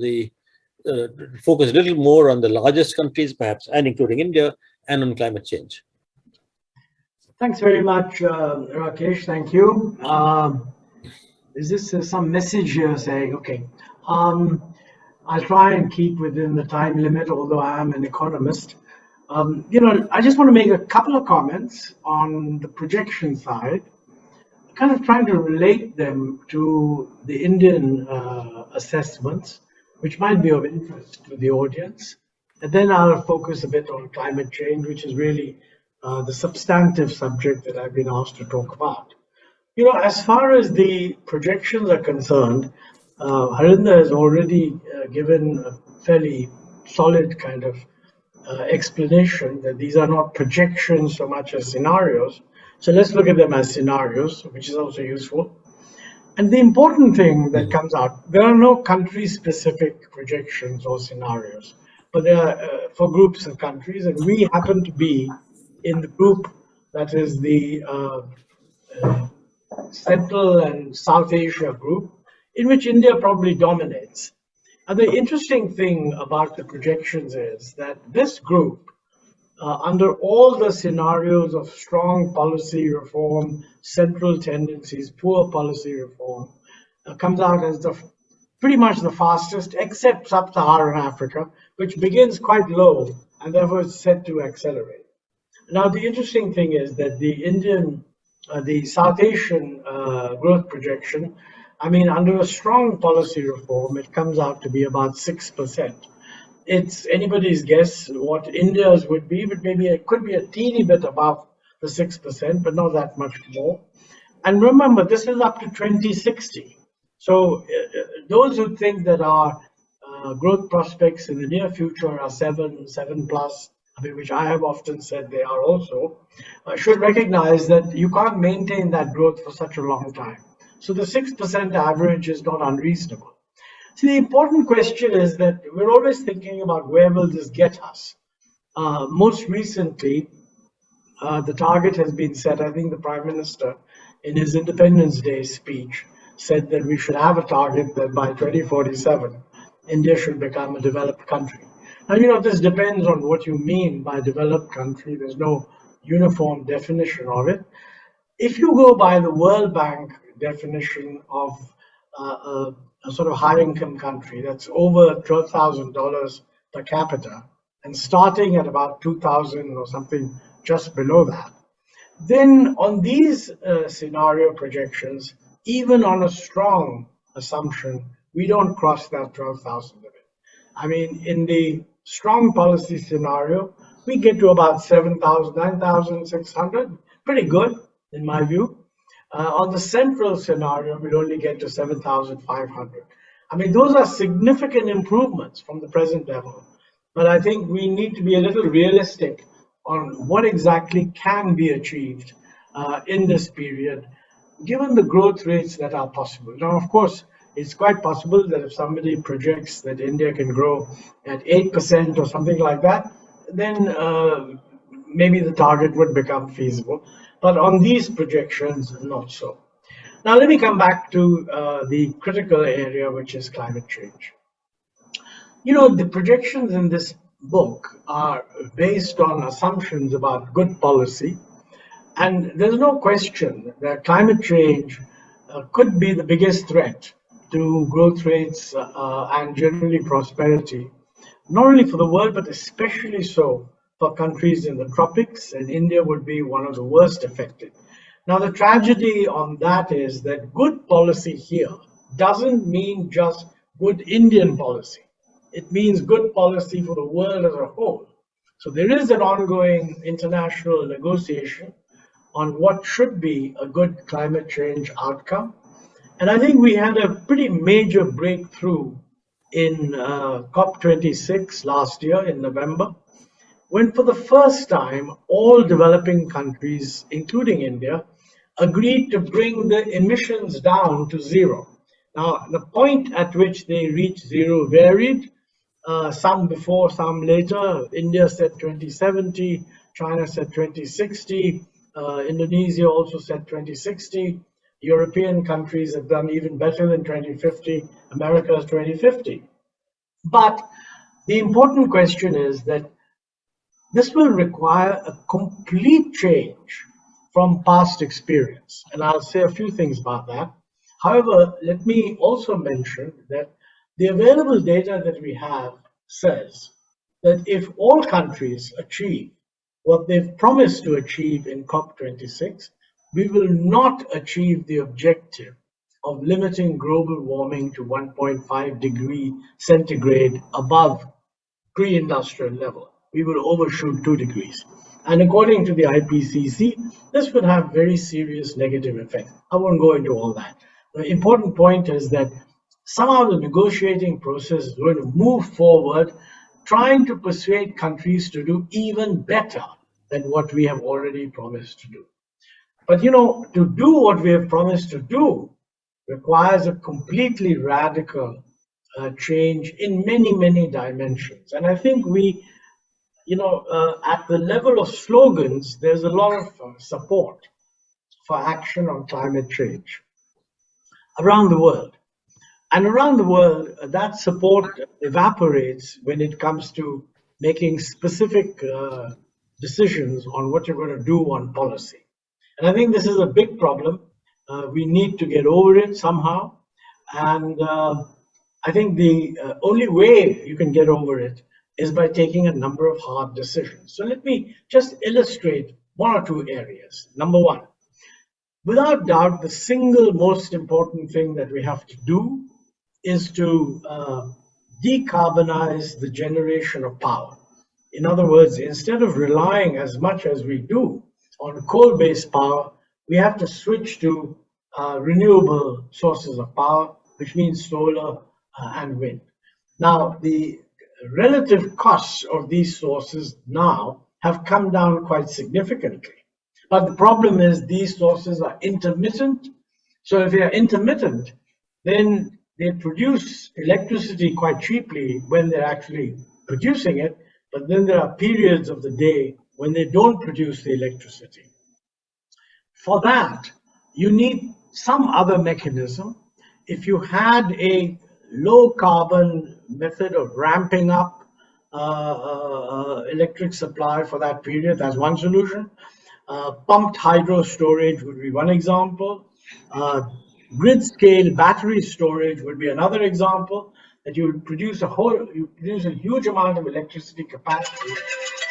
focus a little more on the largest countries, perhaps, and including India, and on climate change. Thanks very much, Rakesh. Thank you. Is this some message you're saying? Okay. I'll try and keep within the time limit, although I am an economist. I just want to make a couple of comments on the projection side, kind of trying to relate them to the Indian assessments, which might be of interest to the audience. And then I'll focus a bit on climate change, which is really the substantive subject that I've been asked to talk about. As far as the projections are concerned, Harinder has already given a fairly solid kind of explanation that these are not projections so much as scenarios. So let's look at them as scenarios, which is also useful. And the important thing that comes out, there are no country-specific projections or scenarios, but they are for groups of countries, and we happen to be in the group that is the Central and South Asia group, in which India probably dominates. And the interesting thing about the projections is that this group, under all the scenarios of strong policy reform, central tendencies, poor policy reform, comes out as pretty much the fastest, except sub-Saharan Africa, which begins quite low and therefore is set to accelerate. Now, the interesting thing is that the Indian the South Asian growth projection, I mean, under a strong policy reform, it comes out to be about 6%. It's anybody's guess what India's would be, but maybe it could be a teeny bit above the 6%, but not that much more. And remember, this is up to 2060. So those who think that our growth prospects in the near future are 7 plus, I mean, which I have often said they are also, should recognize that you can't maintain that growth for such a long time. So the 6% average is not unreasonable. See, the important question is that we're always thinking about where will this get us. Most recently, the target has been set. I think the Prime Minister, in his Independence Day speech, said that we should have a target that by 2047, India should become a developed country. Now, you know, this depends on what you mean by developed country. There's no uniform definition of it. If you go by the World Bank definition of a sort of high-income country that's over $12,000 per capita and starting at about 2,000 or something just below that, then on these scenario projections, even on a strong assumption, we don't cross that 12,000 limit. I mean, in the strong policy scenario, we get to about 7,000, 9,600, pretty good in my view. On the central scenario, we'd only get to 7,500. I mean, those are significant improvements from the present level. But I think we need to be a little realistic on what exactly can be achieved in this period, given the growth rates that are possible. Now, of course, it's quite possible that if somebody projects that India can grow at 8% or something like that, then maybe the target would become feasible. But on these projections, not so. Now, let me come back to the critical area, which is climate change. You know, the projections in this book are based on assumptions about good policy. And there's no question that climate change could be the biggest threat to growth rates and generally prosperity, not only for the world, but especially so for countries in the tropics, and India would be one of the worst affected. Now, the tragedy on that is that good policy here doesn't mean just good Indian policy. It means good policy for the world as a whole. So there is an ongoing international negotiation on what should be a good climate change outcome. And I think we had a pretty major breakthrough in COP26 last year in November, when for the first time, all developing countries, including India, agreed to bring the emissions down to zero. Now, the point at which they reached zero varied, some before, some later. India said 2070, China said 2060, Indonesia also said 2060. European countries have done even better than 2050, America's 2050. But the important question is that this will require a complete change from past experience. And I'll say a few things about that. However, let me also mention that the available data that we have says that if all countries achieve what they've promised to achieve in COP26, we will not achieve the objective of limiting global warming to 1.5 degree centigrade above pre-industrial level. We will overshoot 2 degrees. And according to the IPCC, this would have very serious negative effects. I won't go into all that. The important point is that somehow the negotiating process is going to move forward, trying to persuade countries to do even better than what we have already promised to do. But you know, to do what we have promised to do requires a completely radical change in many, many dimensions. And I think we, at the level of slogans, there's a lot of support for action on climate change around the world. And around the world, that support evaporates when it comes to making specific decisions on what you're going to do on policy. And I think this is a big problem. We need to get over it somehow. And I think the only way you can get over it is by taking a number of hard decisions. So let me just illustrate one or two areas. Number one, Without doubt, the single most important thing that we have to do is to decarbonize the generation of power. In other words, instead of relying as much as we do on coal-based power, we have to switch to renewable sources of power, which means solar and wind. Now, the relative costs of these sources now have come down quite significantly. But the problem is these sources are intermittent. So if they are intermittent, then they produce electricity quite cheaply when they're actually producing it. But then there are periods of the day when they don't produce the electricity. For that, you need some other mechanism. If you had a low carbon method of ramping up electric supply for that period, that's one solution. Pumped hydro storage would be one example. Grid scale battery storage would be another example. That you produce a huge amount of electricity capacity,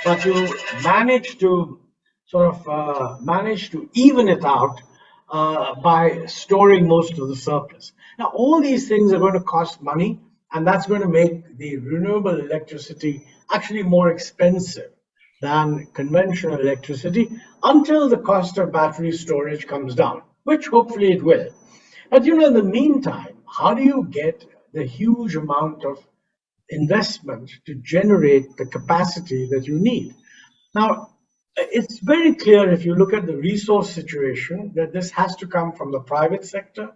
but you manage to even it out by storing most of the surplus. Now, all these things are going to cost money, and that's going to make the renewable electricity actually more expensive than conventional electricity until the cost of battery storage comes down, which hopefully it will. But in the meantime, how do you get the huge amount of investment to generate the capacity that you need? Now, it's very clear if you look at the resource situation that this has to come from the private sector,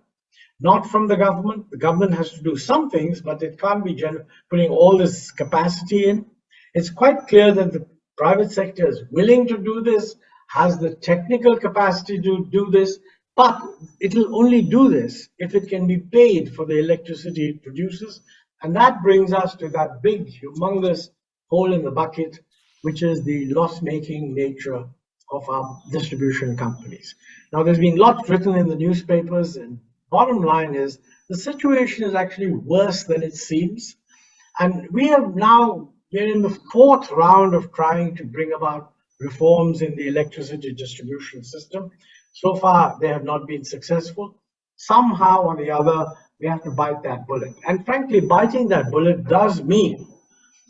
not from the government. The government has to do some things, but it can't be putting all this capacity in. It's quite clear that the private sector is willing to do this, has the technical capacity to do this, but it will only do this if it can be paid for the electricity it produces. And that brings us to that big, humongous hole in the bucket, which is the loss-making nature of our distribution companies. Now, there's been lots written in the newspapers, and bottom line is the situation is actually worse than it seems. And we're in the fourth round of trying to bring about reforms in the electricity distribution system. So far, they have not been successful. Somehow or the other, we have to bite that bullet. And frankly, biting that bullet does mean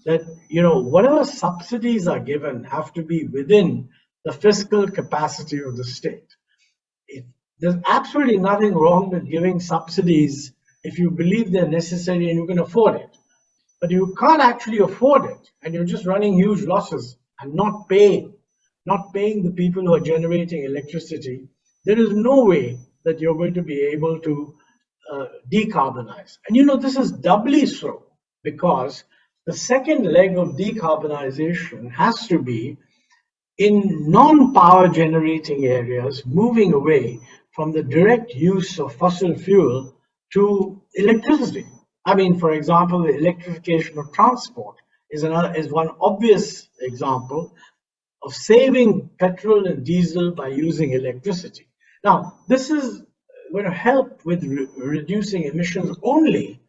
that, whatever subsidies are given have to be within the fiscal capacity of the state. There's absolutely nothing wrong with giving subsidies if you believe they're necessary and you can afford it. But you can't actually afford it, and you're just running huge losses and not paying the people who are generating electricity. There is no way that you're going to be able to decarbonize. And this is doubly so because the second leg of decarbonization has to be in non-power generating areas, moving away from the direct use of fossil fuel to electricity. I mean, for example, the electrification of transport is one obvious example of saving petrol and diesel by using electricity. Now, this is going to help with reducing emissions only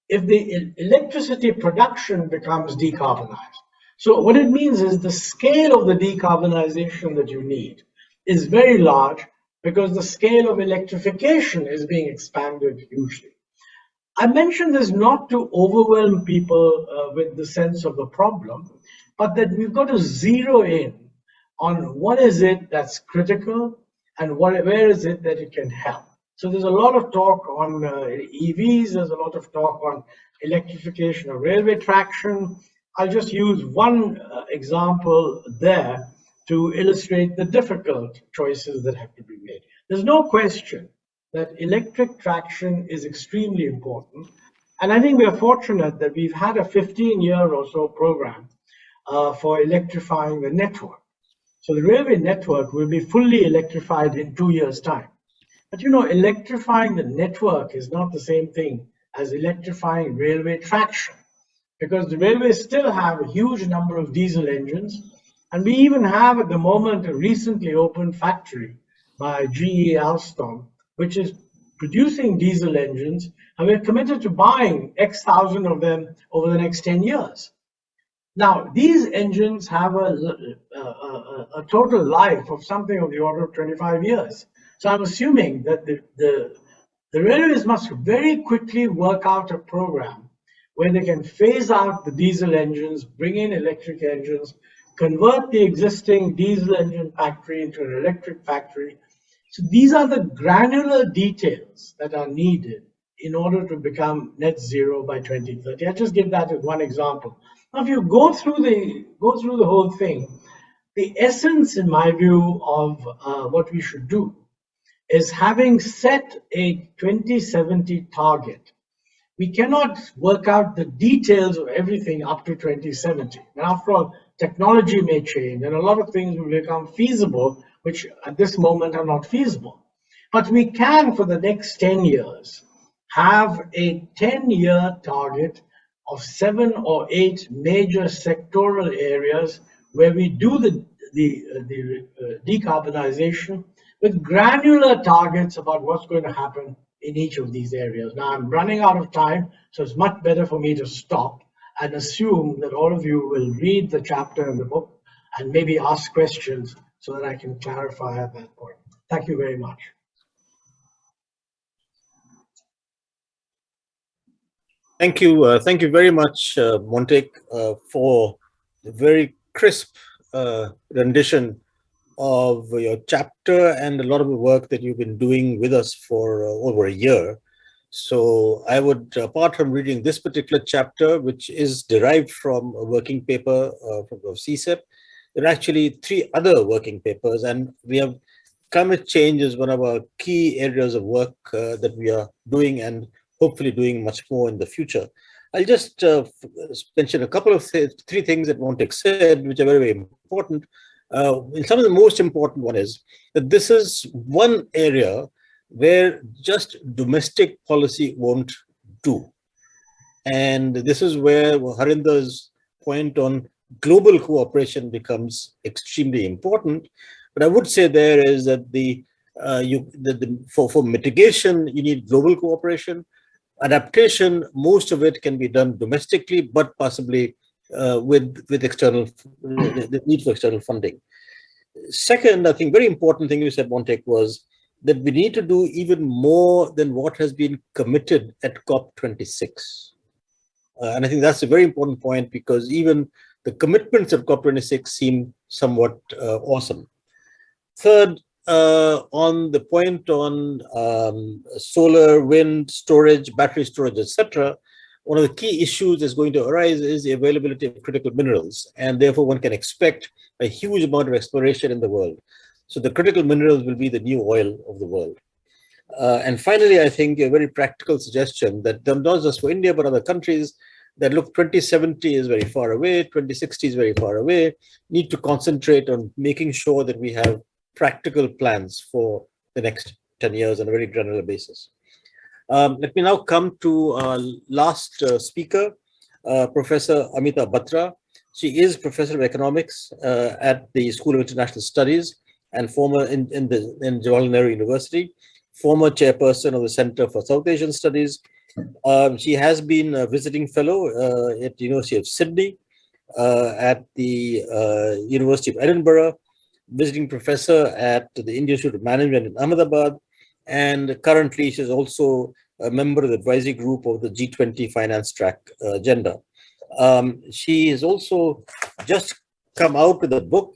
if the electricity production becomes decarbonized. So what it means is the scale of the decarbonization that you need is very large because the scale of electrification is being expanded hugely. I mention this not to overwhelm people with the sense of the problem, but that we've got to zero in on what is it that's critical and where is it that it can help. So there's a lot of talk on EVs, there's a lot of talk on electrification of railway traction. I'll just use one example there to illustrate the difficult choices that have to be made. There's no question that electric traction is extremely important. And I think we are fortunate that we've had a 15-year or so program for electrifying the network. So the railway network will be fully electrified in 2 years' time. But electrifying the network is not the same thing as electrifying railway traction, because the railways still have a huge number of diesel engines. And we even have at the moment a recently opened factory by GE Alstom, which is producing diesel engines, and we're committed to buying X thousand of them over the next 10 years. Now, these engines have a total life of something of the order of 25 years. So I'm assuming that the railways must very quickly work out a program where they can phase out the diesel engines, bring in electric engines, convert the existing diesel engine factory into an electric factory. So these are the granular details that are needed in order to become net zero by 2030. I'll just give that as one example. Now, if you go through the whole thing, the essence, in my view, of what we should do is, having set a 2070 target, we cannot work out the details of everything up to 2070. And after all, technology may change and a lot of things will become feasible, which at this moment are not feasible. But we can, for the next 10 years, have a 10-year target of 7 or 8 major sectoral areas where we do the decarbonization with granular targets about what's going to happen in each of these areas. Now, I'm running out of time, so it's much better for me to stop and assume that all of you will read the chapter in the book and maybe ask questions so that I can clarify at that point. Thank you very much. Thank you very much, Montek, for the very crisp rendition of your chapter and a lot of the work that you've been doing with us for over a year. So I would, apart from reading this particular chapter, which is derived from a working paper of CSEP, there are actually 3 other working papers, and we have climate change is one of our key areas of work that we are doing and hopefully doing much more in the future. I'll just mention a couple of 3 things that Montek said, which are very, very important. Some of the most important one is that this is one area where just domestic policy won't do. And this is where Harinder's point on global cooperation becomes extremely important. But I would say there is that for mitigation, you need global cooperation. Adaptation, most of it can be done domestically, but possibly with the need for external funding. Second, I think very important thing you said, Montek, was that we need to do even more than what has been committed at COP26. And I think that's a very important point, because even the commitments of COP26 seem somewhat awesome. Third, on the point on solar, wind, storage, battery storage, etc., one of the key issues that's going to arise is the availability of critical minerals, and therefore one can expect a huge amount of exploration in the world. So the critical minerals will be the new oil of the world. And finally, I think a very practical suggestion that not just for India, but other countries, that look, 2070 is very far away, 2060 is very far away, need to concentrate on making sure that we have practical plans for the next 10 years on a very granular basis. Let me now come to our last speaker, Professor Amita Batra. She is Professor of Economics at the School of International Studies and former in Jawaharlal Nehru University, former chairperson of the Center for South Asian Studies. She has been a visiting fellow at the University of Sydney, at the University of Edinburgh, visiting professor at the Indian Institute of Management in Ahmedabad, and currently she's also a member of the advisory group of the G20 Finance Track agenda. She has also just come out with a book,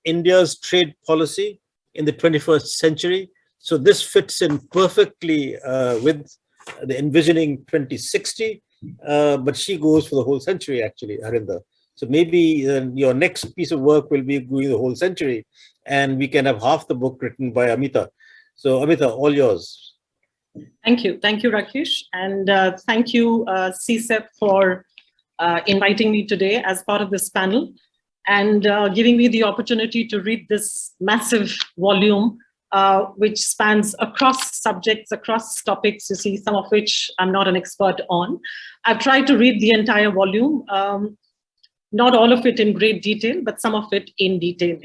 India's Trade Policy in the 21st Century. So this fits in perfectly with the Envisioning 2060, but she goes for the whole century, actually, Harinder. So maybe your next piece of work will be going the whole century, and we can have half the book written by Amita. So Amita, all yours. Thank you, Rakesh, and thank you, CSEP, for inviting me today as part of this panel and giving me the opportunity to read this massive volume, which spans across subjects, across topics, you see, some of which I'm not an expert on. I've tried to read the entire volume, not all of it in great detail, but some of it in detail,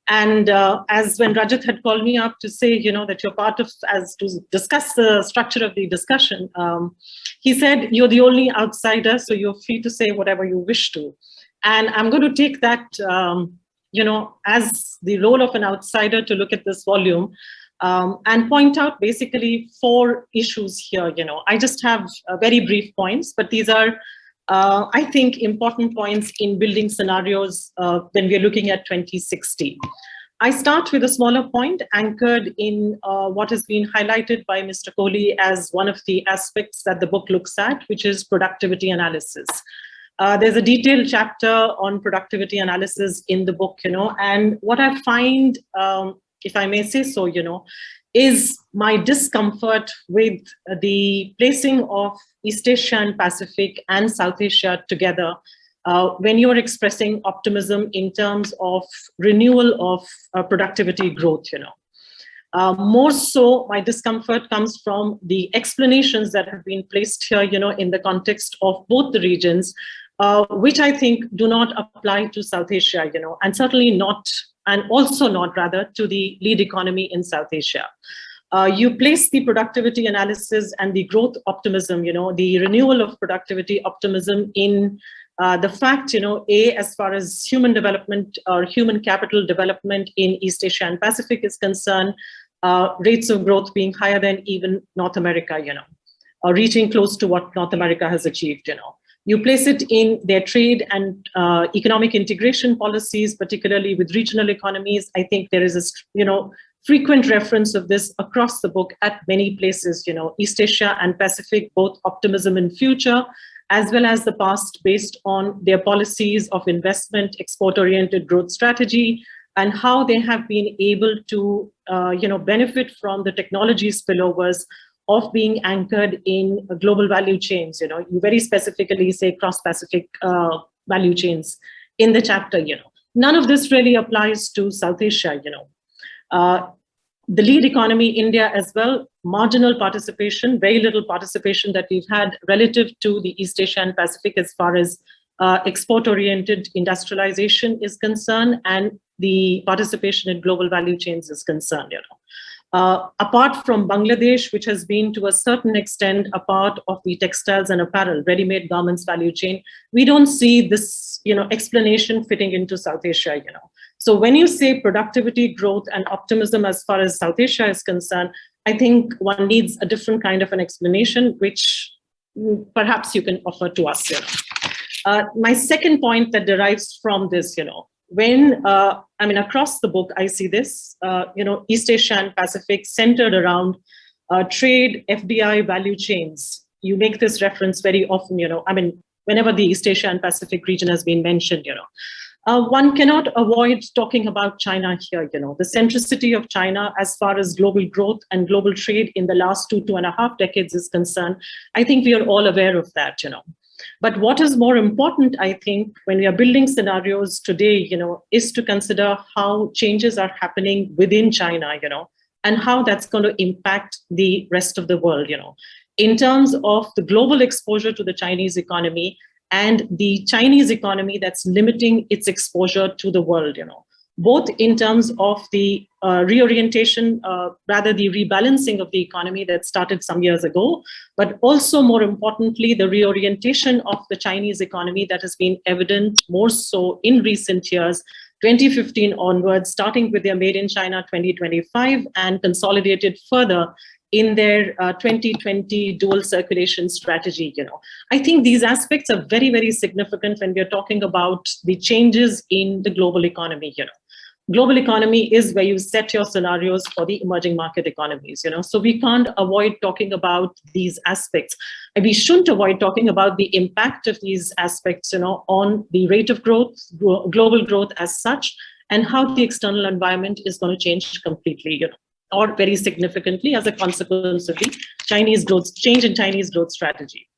And as when Rajat had called me up to say, that you're part of, as to discuss the structure of the discussion, he said, you're the only outsider, so you're free to say whatever you wish to. And I'm going to take that, as the role of an outsider to look at this volume. and point out basically 4 issues here. I just have very brief points, but these are, I think, important points in building scenarios when we're looking at 2060. I start with a smaller point anchored in what has been highlighted by Mr. Kohli as one of the aspects that the book looks at, which is productivity analysis. There's a detailed chapter on productivity analysis in the book, and what I find, if I may say so, is my discomfort with the placing of East Asia and Pacific and South Asia together when you're expressing optimism in terms of renewal of productivity growth. More so, my discomfort comes from the explanations that have been placed here, in the context of both the regions, which I think do not apply to South Asia, and certainly not, and also not rather, to the lead economy in South Asia. You place the productivity analysis and the growth optimism, the renewal of productivity optimism in the fact, as far as human development or human capital development in East Asia and Pacific is concerned, rates of growth being higher than even North America, or reaching close to what North America has achieved, You place it in their trade and economic integration policies, particularly with regional economies. I think there is a, frequent reference of this across the book at many places, East Asia and Pacific, both optimism in future, as well as the past, based on their policies of investment, export-oriented growth strategy, and how they have been able to, benefit from the technology spillovers of being anchored in global value chains. You very specifically say cross-Pacific value chains in the chapter. None of this really applies to South Asia. The lead economy, India as well, marginal participation, very little participation that we've had relative to the East Asia and Pacific as far as export-oriented industrialization is concerned, and the participation in global value chains is concerned. Apart from Bangladesh, which has been to a certain extent a part of the textiles and apparel, ready-made garments value chain, we don't see this, explanation fitting into South Asia. So when you say productivity, growth, and optimism as far as South Asia is concerned, I think one needs a different kind of an explanation, which perhaps you can offer to us. My second point that derives from this, when, across the book, I see this, East Asia and Pacific centered around trade, FDI, value chains. You make this reference very often, whenever the East Asia and Pacific region has been mentioned, one cannot avoid talking about China here, the centricity of China as far as global growth and global trade in the last 2.5 decades is concerned. I think we are all aware of that, But what is more important, I think, when we are building scenarios today, is to consider how changes are happening within China, and how that's going to impact the rest of the world, in terms of the global exposure to the Chinese economy and the Chinese economy that's limiting its exposure to the world, both in terms of the reorientation, rather the rebalancing of the economy that started some years ago, but also more importantly, the reorientation of the Chinese economy that has been evident more so in recent years, 2015 onwards, starting with their Made in China 2025 and consolidated further in their 2020 dual circulation strategy. I think these aspects are very, very significant when we're talking about the changes in the global economy. Global economy is where you set your scenarios for the emerging market economies. So we can't avoid talking about these aspects. And we shouldn't avoid talking about the impact of these aspects, on the rate of growth, global growth as such, and how the external environment is going to change completely, or very significantly as a consequence of the Chinese growth, change in Chinese growth strategy.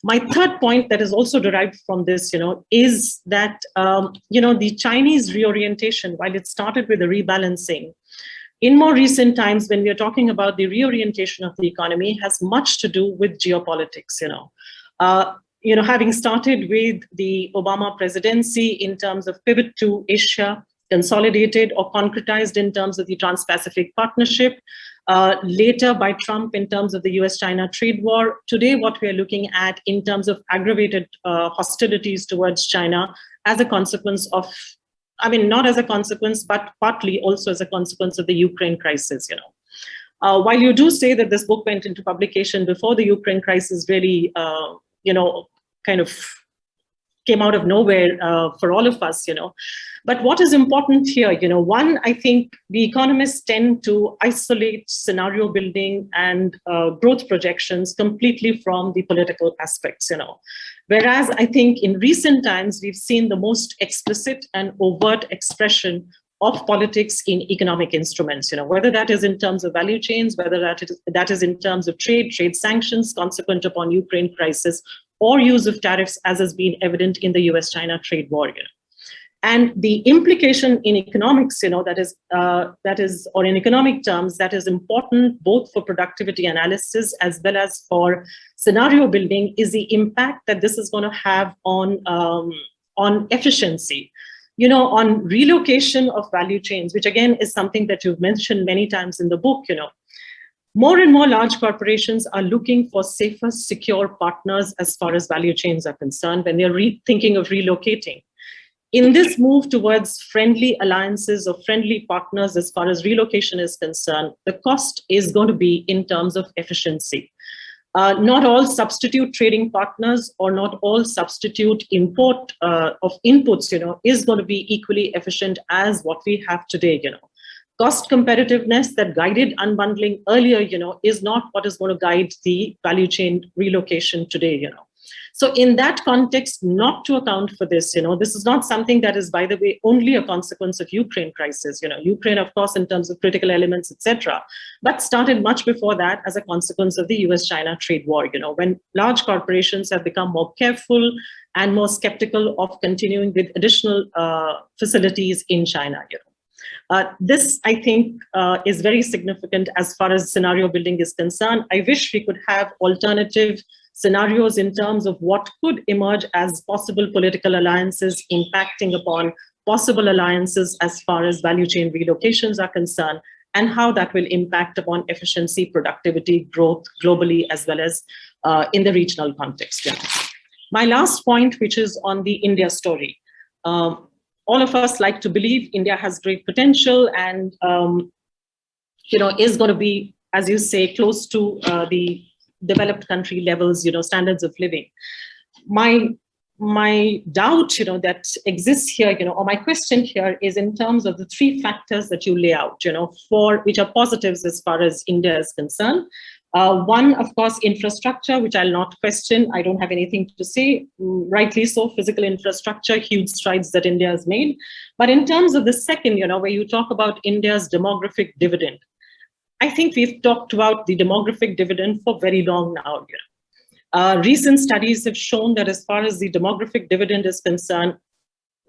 My third point that is also derived from this, is that, the Chinese reorientation, while it started with a rebalancing, in more recent times, when we are talking about the reorientation of the economy, has much to do with geopolitics, having started with the Obama presidency in terms of pivot to Asia, consolidated or concretized in terms of the Trans-Pacific Partnership, later by Trump in terms of the US-China trade war. Today, what we are looking at in terms of aggravated hostilities towards China as a consequence of, not as a consequence, but partly also as a consequence of the Ukraine crisis. While you do say that this book went into publication before the Ukraine crisis really, kind of came out of nowhere for all of us, But what is important here, one, I think the economists tend to isolate scenario building and growth projections completely from the political aspects, Whereas I think in recent times, we've seen the most explicit and overt expression of politics in economic instruments, whether that is in terms of value chains, whether that is in terms of trade sanctions consequent upon Ukraine crisis, or use of tariffs, as has been evident in the US-China trade war. And the implication in economics, or in economic terms, that is important both for productivity analysis as well as for scenario building, is the impact that this is going to have on efficiency, on relocation of value chains, which again is something that you've mentioned many times in the book, More and more large corporations are looking for safer, secure partners as far as value chains are concerned when they're thinking of relocating. In this move towards friendly alliances or friendly partners as far as relocation is concerned, the cost is going to be in terms of efficiency. Not all substitute trading partners or not all substitute import of inputs, is going to be equally efficient as what we have today, Cost competitiveness that guided unbundling earlier, is not what is going to guide the value chain relocation today, So in that context, not to account for this, this is not something that is, by the way, only a consequence of Ukraine crisis. Ukraine, of course, in terms of critical elements, etc., but started much before that as a consequence of the US-China trade war. When large corporations have become more careful and more skeptical of continuing with additional facilities in China. This, I think, is very significant as far as scenario building is concerned. I wish we could have alternative scenarios in terms of what could emerge as possible political alliances impacting upon possible alliances as far as value chain relocations are concerned, and how that will impact upon efficiency, productivity, growth globally, as well as in the regional context. My last point, which is on the India story. All of us like to believe India has great potential and, is going to be, as you say, close to the developed country levels, standards of living. My doubt, that exists here, or my question here is in terms of the three factors that you lay out, which are positives as far as India is concerned. One, of course, infrastructure, which I'll not question. I don't have anything to say. Rightly so, physical infrastructure, huge strides that India has made. But in terms of the second, where you talk about India's demographic dividend, I think we've talked about the demographic dividend for very long now. Recent studies have shown that as far as the demographic dividend is concerned,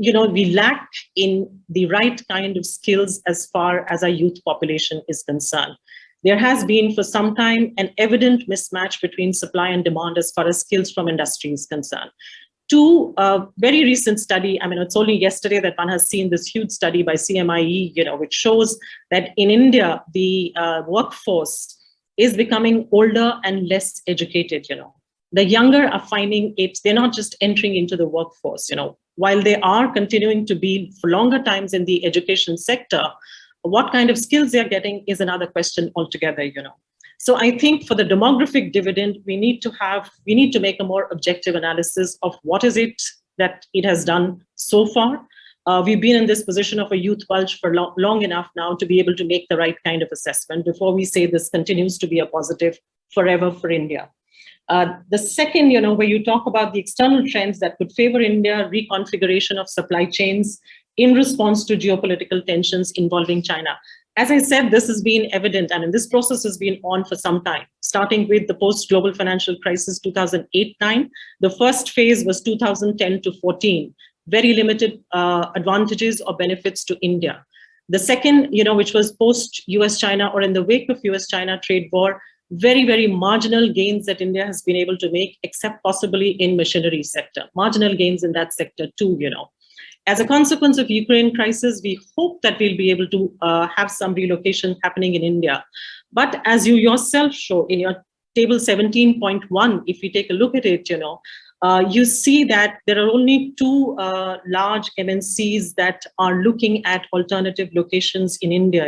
we lack in the right kind of skills as far as our youth population is concerned. There has been for some time an evident mismatch between supply and demand as far as skills from industry is concerned. Two, very recent study, it's only yesterday that one has seen this huge study by CMIE, which shows that in India, the workforce is becoming older and less educated, The younger are finding it, they're not just entering into the workforce, While they are continuing to be for longer times in the education sector, what kind of skills they're getting is another question altogether, So I think for the demographic dividend, we need to make a more objective analysis of what is it that it has done so far. We've been in this position of a youth bulge for long enough now to be able to make the right kind of assessment before we say this continues to be a positive forever for India. The second, where you talk about the external trends that could favor India, reconfiguration of supply chains in response to geopolitical tensions involving China. As I said, this has been evident, this process has been on for some time, starting with the post-global financial crisis 2008-9. The first phase was 2010 to 14, very limited advantages or benefits to India. The second, which was post-US-China or in the wake of US-China trade war, very, very marginal gains that India has been able to make, except possibly in machinery sector, marginal gains in that sector too, As a consequence of Ukraine crisis, we hope that we'll be able to have some relocation happening in India. But as you yourself show in your table 17.1, if we take a look at it, you see that there are only two large MNCs that are looking at alternative locations in India.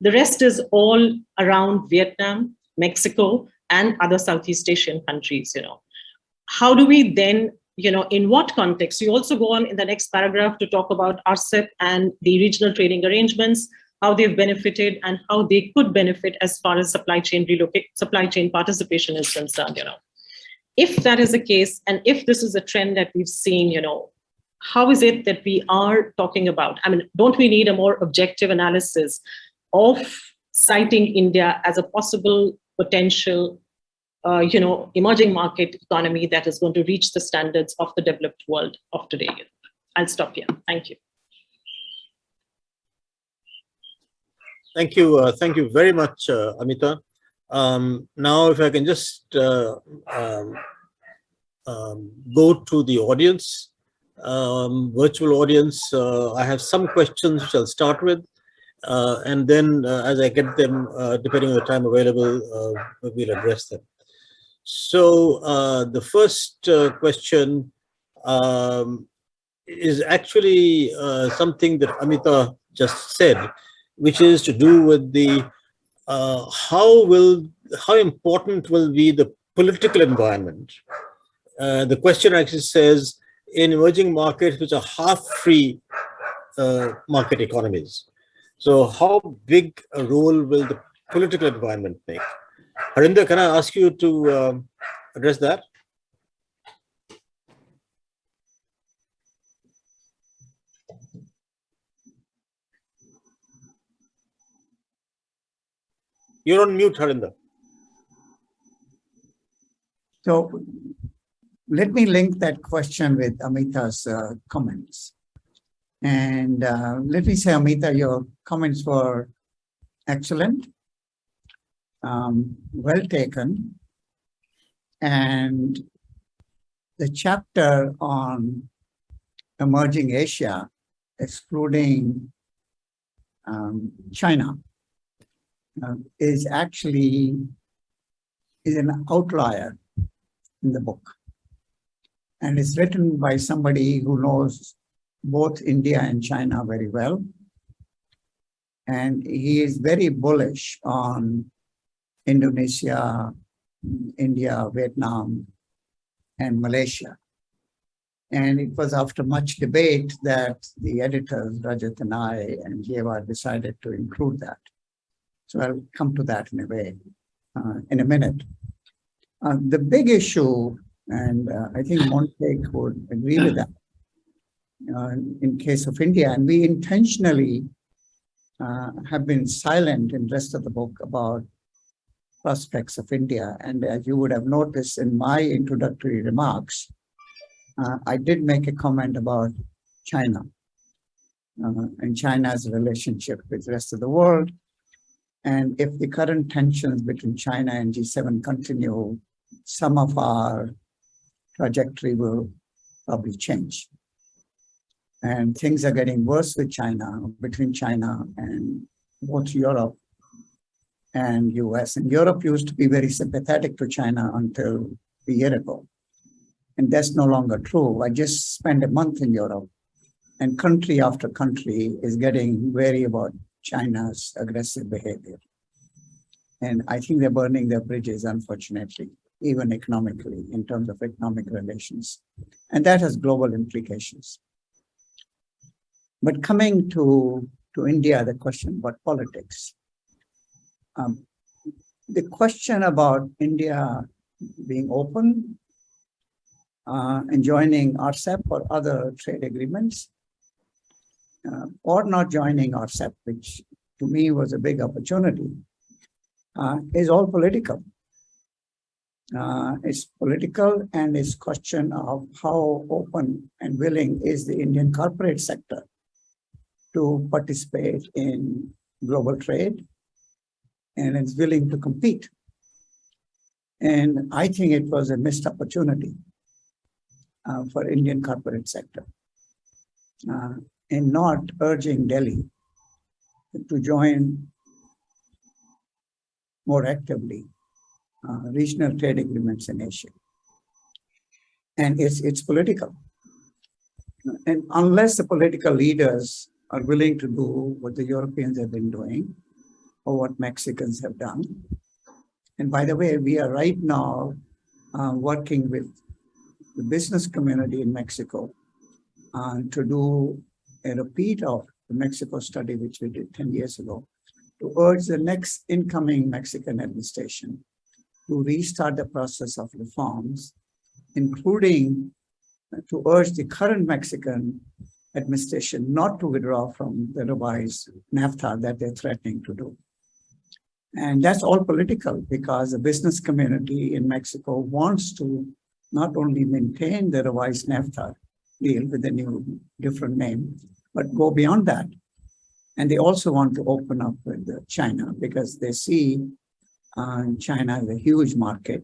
The rest is all around Vietnam, Mexico, and other Southeast Asian countries, How do we then, in what context? You also go on in the next paragraph to talk about RCEP and the regional trading arrangements, how they've benefited and how they could benefit as far as supply chain participation is concerned, If that is the case, and if this is a trend that we've seen, how is it that we are talking about? I mean, don't we need a more objective analysis of citing India as a possible potential, emerging market economy that is going to reach the standards of the developed world of today? I'll stop here. Thank you. Thank you. Thank you very much, Amita. Now, if I can just go to the audience, virtual audience. I have some questions which I'll start with, and then as I get them, depending on the time available, we'll address them. So the first question is actually something that Amita just said, which is to do with the how important will be the political environment. The question actually says, in emerging markets which are half-free market economies, so how big a role will the political environment make? Harinder, can I ask you to address that? You're on mute, Harinder. So let me link that question with Amita's comments. And let me say, Amita, your comments were excellent, well taken. And the chapter on emerging Asia, excluding China, is an outlier in the book. And it's written by somebody who knows both India and China very well. And he is very bullish on Indonesia, India, Vietnam, and Malaysia. And it was after much debate that the editors, Rajat and I and Ieva, decided to include that. So I'll come to that in a way, in a minute. The big issue, and I think Montek would agree with that, in case of India, and we intentionally have been silent in the rest of the book about prospects of India. And as you would have noticed in my introductory remarks, I did make a comment about China and China's relationship with the rest of the world. And if the current tensions between China and G7 continue, some of our trajectory will probably change. And things are getting worse with China, between China and both Europe and US. And Europe used to be very sympathetic to China until a year ago. And that's no longer true. I just spent a month in Europe, and country after country is getting wary about China's aggressive behavior. And I think they're burning their bridges, unfortunately, even economically, in terms of economic relations. And that has global implications. But coming to India, the question about politics. The question about India being open and joining RCEP or other trade agreements, or not joining RCEP, which to me was a big opportunity, is all political. It's political, and it's a question of how open and willing is the Indian corporate sector to participate in global trade, and it's willing to compete. And I think it was a missed opportunity for Indian corporate sector in not urging Delhi to join more actively regional trade agreements in Asia. And it's political. And unless the political leaders are willing to do what the Europeans have been doing, of what Mexicans have done. And by the way, we are right now working with the business community in Mexico to do a repeat of the Mexico study, which we did 10 years ago, to urge the next incoming Mexican administration to restart the process of reforms, including to urge the current Mexican administration not to withdraw from the revised NAFTA that they're threatening to do. And that's all political, because the business community in Mexico wants to not only maintain the revised NAFTA deal with a new, different name, but go beyond that. And they also want to open up with China, because they see China as a huge market,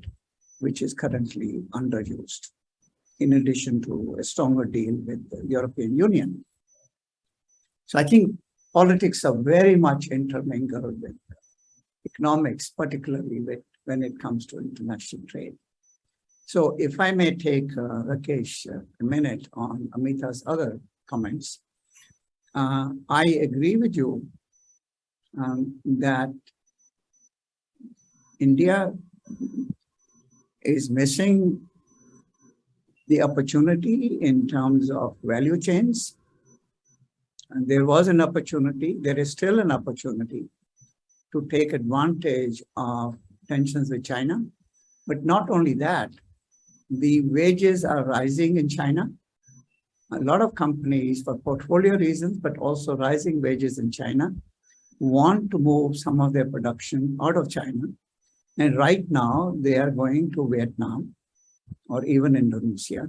which is currently underused, in addition to a stronger deal with the European Union. So I think politics are very much intermingled with economics, particularly when it comes to international trade. So if I may take, Rakesh, a minute on Amita's other comments. I agree with you that India is missing the opportunity in terms of value chains. And there was an opportunity, there is still an opportunity to take advantage of tensions with China. But not only that, the wages are rising in China. A lot of companies, for portfolio reasons, but also rising wages in China, want to move some of their production out of China. And right now, they are going to Vietnam or even Indonesia.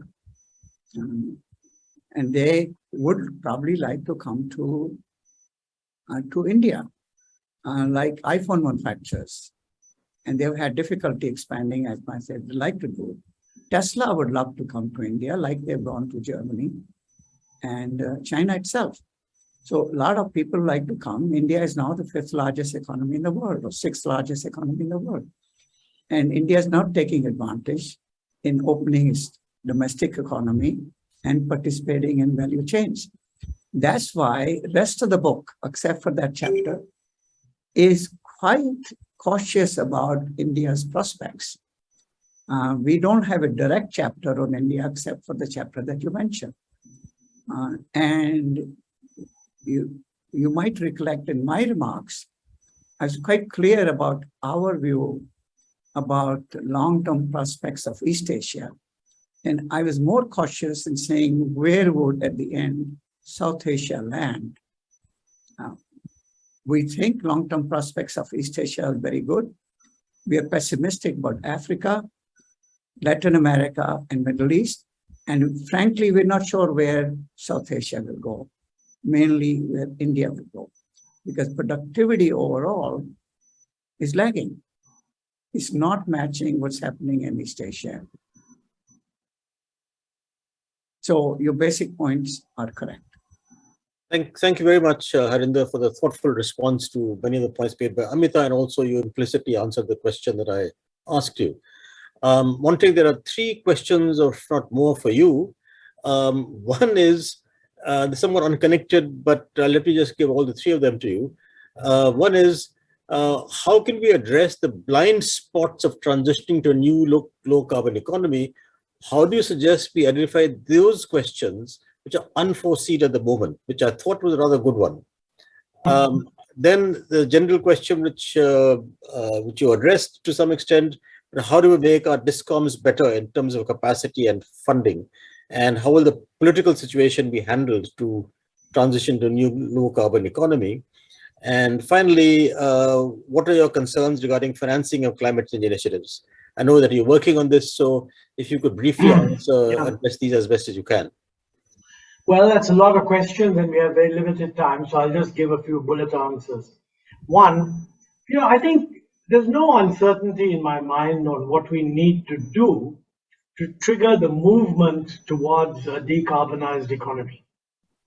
And they would probably like to come to India, like iPhone manufacturers. And they've had difficulty expanding, as I said, they like to do. Tesla would love to come to India, like they've gone to Germany and China itself. So a lot of people like to come. India is now the 5th largest economy in the world, or 6th largest economy in the world. And India is not taking advantage in opening its domestic economy and participating in value chains. That's why the rest of the book, except for that chapter, is quite cautious about India's prospects. We don't have a direct chapter on India except for the chapter that you mentioned. And you might recollect in my remarks, I was quite clear about our view about long-term prospects of East Asia. And I was more cautious in saying where would, at the end, South Asia land. We think long-term prospects of East Asia are very good. We are pessimistic about Africa, Latin America, and Middle East. And frankly, we're not sure where South Asia will go, mainly where India will go, because productivity overall is lagging. It's not matching what's happening in East Asia. So your basic points are correct. Thank you very much, Harinder, for the thoughtful response to many of the points made by Amita, and also you implicitly answered the question that I asked you. Montek, there are 3 questions, or if not more, for you. One is somewhat unconnected, but let me just give all the 3 of them to you. One is, how can we address the blind spots of transitioning to a new low carbon economy? How do you suggest we identify those questions which are unforeseen at the moment, which I thought was a rather good one? Then the general question which you addressed to some extent, how do we make our discoms better in terms of capacity and funding? And how will the political situation be handled to transition to a new low carbon economy? And finally, what are your concerns regarding financing of climate change initiatives? I know that you're working on this, so if you could briefly address these as best as you can. Well, that's a lot of questions and we have very limited time, so I'll just give a few bullet answers. One, I think there's no uncertainty in my mind on what we need to do to trigger the movement towards a decarbonized economy.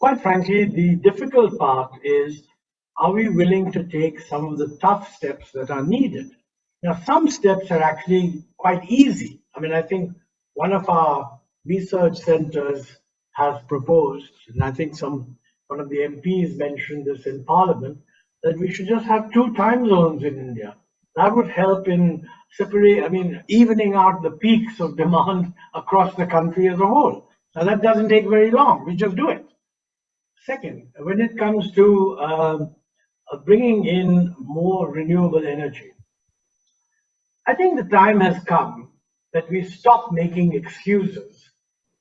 Quite frankly, the difficult part is, are we willing to take some of the tough steps that are needed? Now, some steps are actually quite easy. I mean, I think one of our research centers has proposed, and I think one of the MPs mentioned this in Parliament, that we should just have 2 time zones in India. That would help in evening out the peaks of demand across the country as a whole. Now that doesn't take very long. We just do it. Second, when it comes to bringing in more renewable energy, I think the time has come that we stop making excuses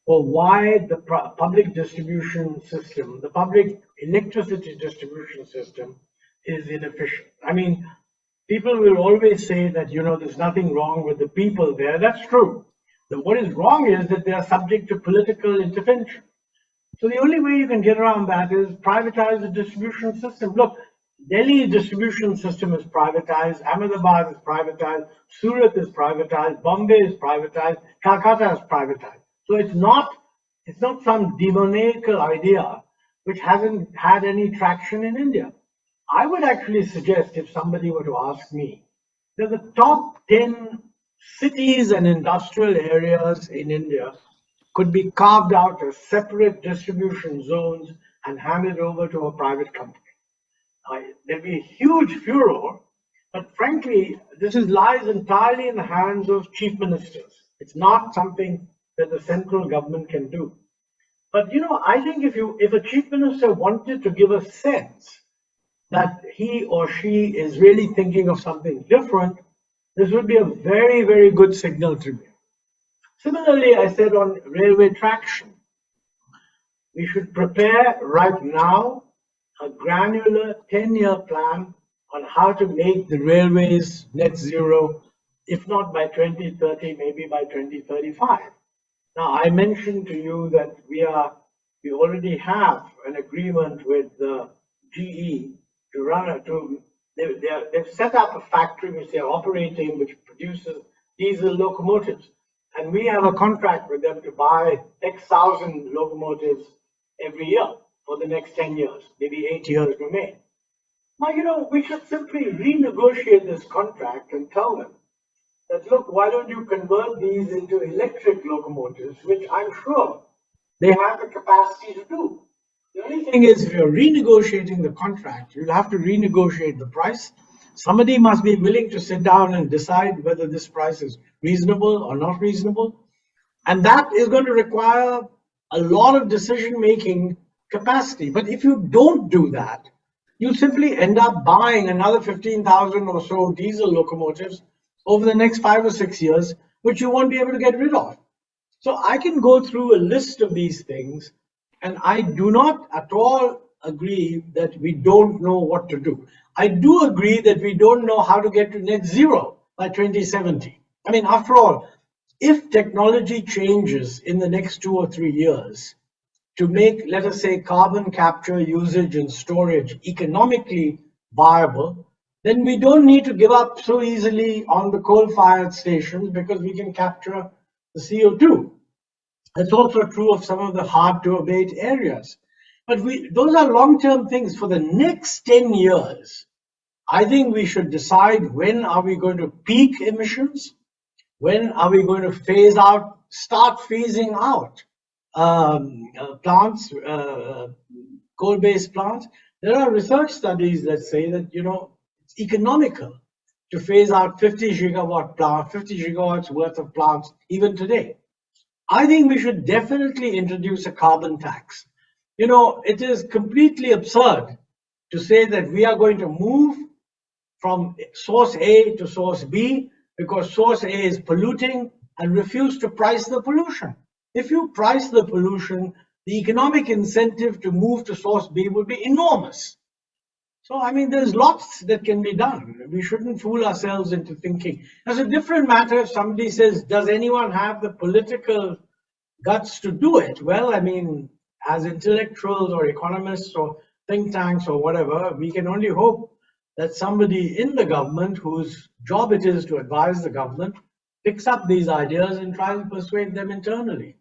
for why the public distribution system, the public electricity distribution system is inefficient. I mean, people will always say that, there's nothing wrong with the people there. That's true. What is wrong is that they are subject to political intervention. So the only way you can get around that is privatize the distribution system. Look, Delhi's distribution system is privatized, Ahmedabad is privatized, Surat is privatized, Bombay is privatized, Calcutta is privatized. So it's not some demoniacal idea which hasn't had any traction in India. I would actually suggest, if somebody were to ask me, that the top 10 cities and industrial areas in India could be carved out as separate distribution zones and handed over to a private company. There'll be a huge furor, but frankly, this lies entirely in the hands of chief ministers. It's not something that the central government can do. But I think if a chief minister wanted to give a sense that he or she is really thinking of something different, this would be a very, very good signal to me. Similarly, I said on railway traction, we should prepare right now a granular 10-year plan on how to make the railways net zero, if not by 2030, maybe by 2035. Now, I mentioned to you that we already have an agreement with the GE to run they've set up a factory which they're operating, which produces diesel locomotives. And we have a contract with them to buy X thousand locomotives every year for the next 10 years, maybe 8 years remain. Now, we should simply renegotiate this contract and tell them that, look, why don't you convert these into electric locomotives, which I'm sure they have the capacity to do. The only thing is, if you're renegotiating the contract, you'll have to renegotiate the price. Somebody must be willing to sit down and decide whether this price is reasonable or not reasonable. And that is going to require a lot of decision-making capacity. But if you don't do that, you simply end up buying another 15,000 or so diesel locomotives over the next 5 or 6 years, which you won't be able to get rid of. So I can go through a list of these things, and I do not at all agree that we don't know what to do. I do agree that we don't know how to get to net zero by 2070. I mean, after all, if technology changes in the next 2 or 3 years to make, let us say, carbon capture, usage, and storage economically viable, then we don't need to give up so easily on the coal-fired stations because we can capture the CO2. That's also true of some of the hard-to-abate areas. But those are long-term things. For the next 10 years, I think we should decide when are we going to peak emissions, when are we going to start phasing out plants, coal-based plants. There are research studies that say that, it's economical to phase out 50 gigawatts worth of plants even today. I think we should definitely introduce a carbon tax. It is completely absurd to say that we are going to move from source A to source B because source A is polluting and refuse to price the pollution. If you price the pollution, the economic incentive to move to source B would be enormous. So, there's lots that can be done. We shouldn't fool ourselves into thinking. It's a different matter if somebody says, does anyone have the political guts to do it? Well, as intellectuals or economists or think tanks or whatever, we can only hope that somebody in the government whose job it is to advise the government picks up these ideas and tries to persuade them internally.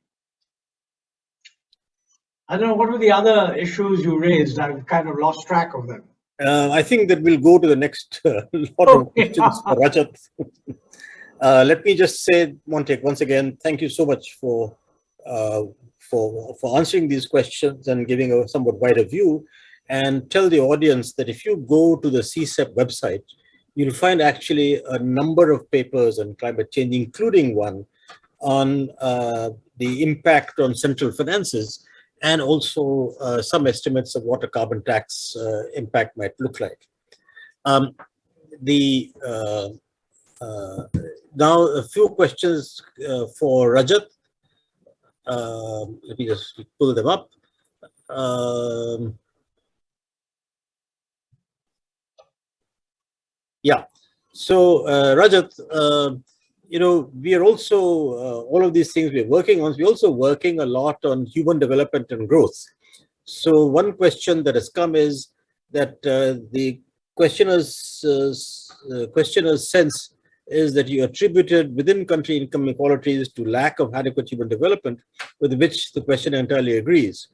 I don't know, what were the other issues you raised? I've kind of lost track of them. I think that we'll go to the next lot of questions for Rajat. Let me just say, Montek, once again, thank you so much for answering these questions and giving a somewhat wider view. and tell the audience that if you go to the CSEP website, you'll find actually a number of papers on climate change, including one on the impact on central finances, and also some estimates of what a carbon tax impact might look like. Now, a few questions for Rajat. Let me just pull them up. Yeah. So, Rajat, we are also, all of these things we're working on, we're also working a lot on human development and growth. So one question that has come is that the questioner's sense is that you attributed within country income inequalities to lack of adequate human development, with which the questioner entirely agrees.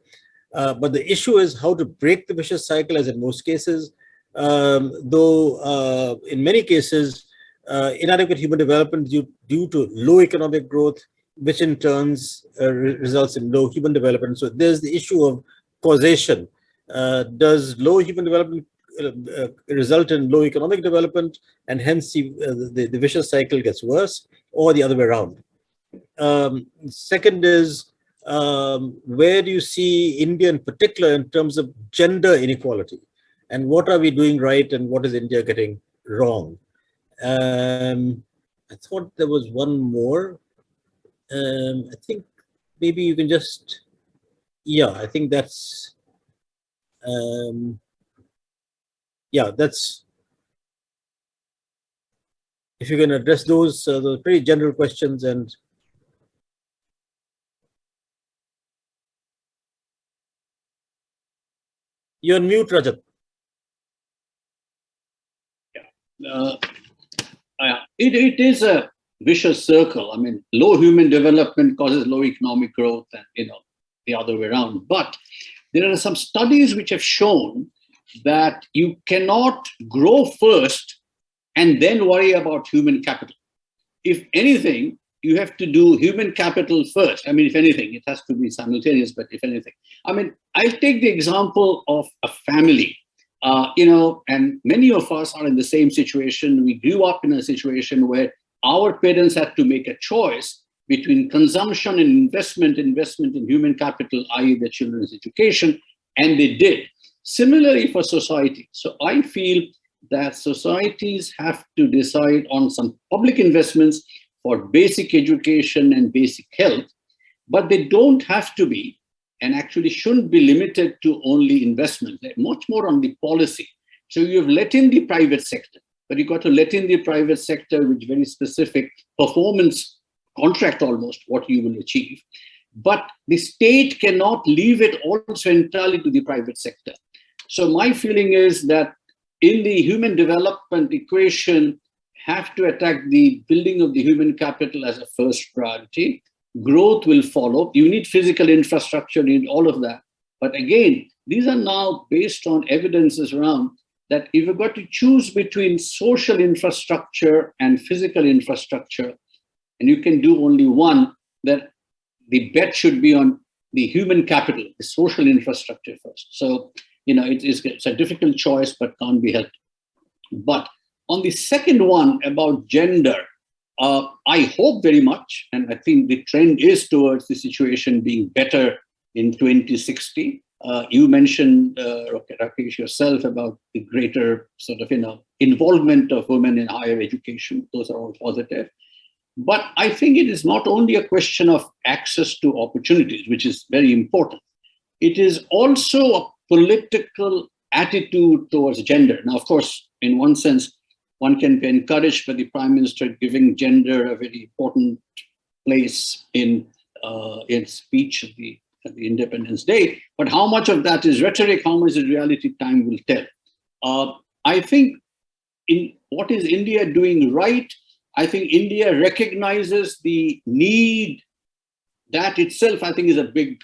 But the issue is how to break the vicious cycle, as in most cases, though in many cases, inadequate human development due to low economic growth, which in turn results in low human development. So there's the issue of causation. Does low human development result in low economic development, and hence the vicious cycle gets worse, or the other way around? Second is, where do you see India in particular in terms of gender inequality? And what are we doing right, and what is India getting wrong? I thought there was one more. I think maybe you can just, yeah, I think that's, if you can address those pretty general questions. And you're on mute, Rajat. It is a vicious circle. I mean, low human development causes low economic growth, and the other way around. But there are some studies which have shown that you cannot grow first and then worry about human capital. If anything, you have to do human capital first. I mean, if anything, it has to be simultaneous, but if anything. I mean, I'll take the example of a family, and many of us are in the same situation. We grew up in a situation where our parents had to make a choice between consumption and investment in human capital, i.e. the children's education, and they did. Similarly for society. So I feel that societies have to decide on some public investments for basic education and basic health, but they don't have to be, and actually shouldn't be limited to only investment. They're much more on the policy. So you've let in the private sector, but you've got to let in the private sector with very specific performance contract almost, what you will achieve. But the state cannot leave it also entirely to the private sector. So my feeling is that in the human development equation, have to attack the building of the human capital as a first priority. Growth will follow. You need physical infrastructure, you need all of that. But again, these are now based on evidences around that if you've got to choose between social infrastructure and physical infrastructure, and you can do only one, that the bet should be on the human capital, the social infrastructure first. So, it's a difficult choice, but can't be helped. But on the second one about gender, I hope very much, and I think the trend is towards the situation being better in 2060. You mentioned, Rakesh, yourself about the greater sort of, involvement of women in higher education. Those are all positive. But I think it is not only a question of access to opportunities, which is very important. It is also a political attitude towards gender. Now, of course, in one sense, one can be encouraged by the Prime Minister giving gender a very important place in speech at the Independence Day. But how much of that is rhetoric, how much is reality, time will tell. I think in what is India doing right, I think India recognizes the need. That itself, I think, is a big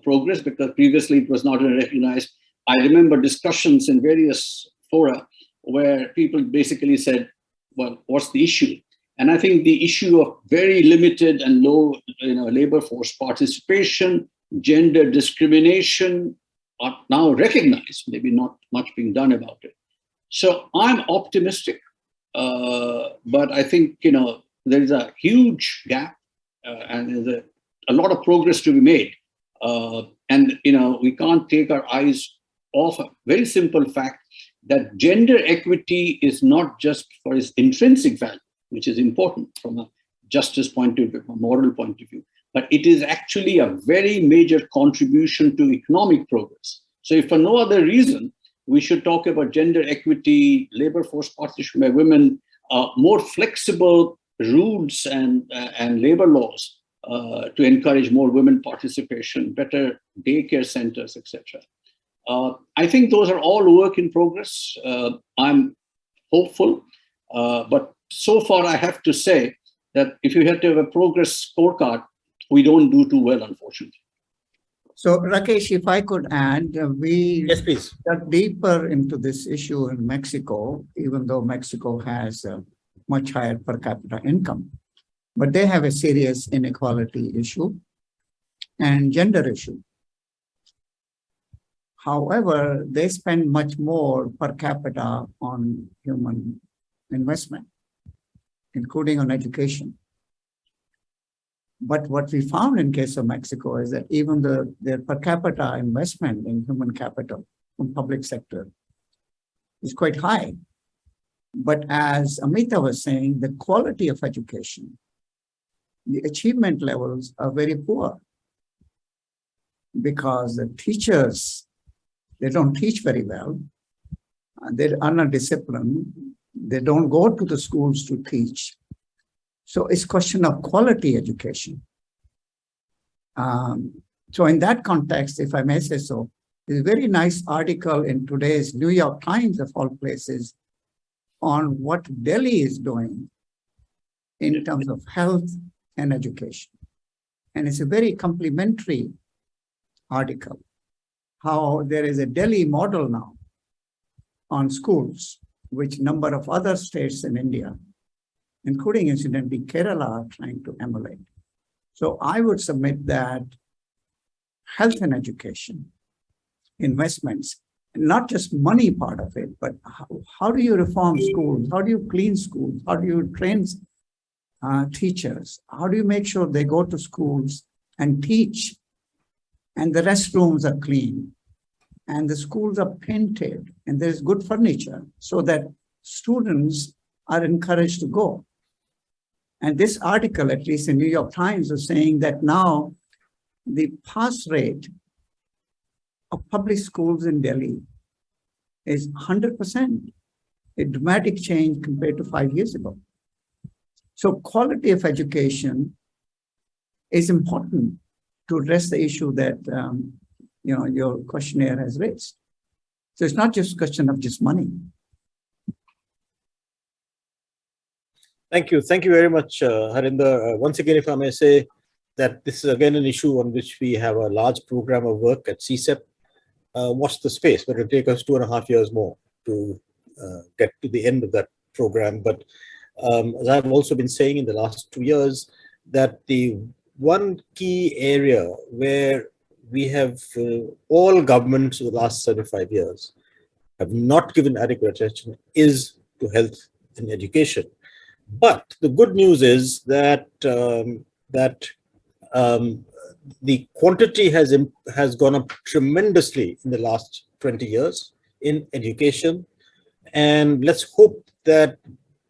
progress, because previously it was not recognized. I remember discussions in various fora where people basically said, well, what's the issue? And I think the issue of very limited and low labor force participation, gender discrimination, are now recognized, maybe not much being done about it. So I'm optimistic, but I think, there is a huge gap and there's a lot of progress to be made. And we can't take our eyes off a very simple fact that gender equity is not just for its intrinsic value, which is important from a justice point of view, from a moral point of view, but it is actually a very major contribution to economic progress. So if for no other reason, we should talk about gender equity, labor force participation by women, more flexible rules and labor laws to encourage more women participation, better daycare centers, etc. I think those are all work in progress. I'm hopeful, but so far I have to say that if you had to have a progress scorecard, we don't do too well, unfortunately. So Rakesh, if I could add, we Yes, please. got deeper into this issue in Mexico, even though Mexico has a much higher per capita income, but they have a serious inequality issue and gender issue. However, they spend much more per capita on human investment, including on education. But what we found in case of Mexico is that even their per capita investment in human capital from public sector is quite high. But as Amita was saying, the quality of education, the achievement levels are very poor because the teachers, they don't teach very well. They are not disciplined. They don't go to the schools to teach. So it's a question of quality education. So in that context, if I may say so, there's a very nice article in today's New York Times, of all places, on what Delhi is doing in terms of health and education. And it's a very complimentary article, how there is a Delhi model now on schools, which number of other states in India, including incidentally Kerala, are trying to emulate. So I would submit that health and education, investments, not just money part of it, but how do you reform schools? How do you clean schools? How do you train teachers? How do you make sure they go to schools and teach and the restrooms are clean and the schools are painted and there's good furniture so that students are encouraged to go? And this article, at least in New York Times, is saying that now the pass rate of public schools in Delhi is 100%, a dramatic change compared to 5 years ago. So quality of education is important to address the issue that your questionnaire has raised. So it's not just a question of just money. Thank you. Thank you very much, Harinder. Once again, if I may say that this is again an issue on which we have a large program of work at CSEP. Watch the space, but it'll take us 2.5 years more to get to the end of that program. But as I've also been saying in the last 2 years, that the one key area where we have all governments of the last 75 years have not given adequate attention is to health and education. But the good news is that the quantity has gone up tremendously in the last 20 years in education. And let's hope that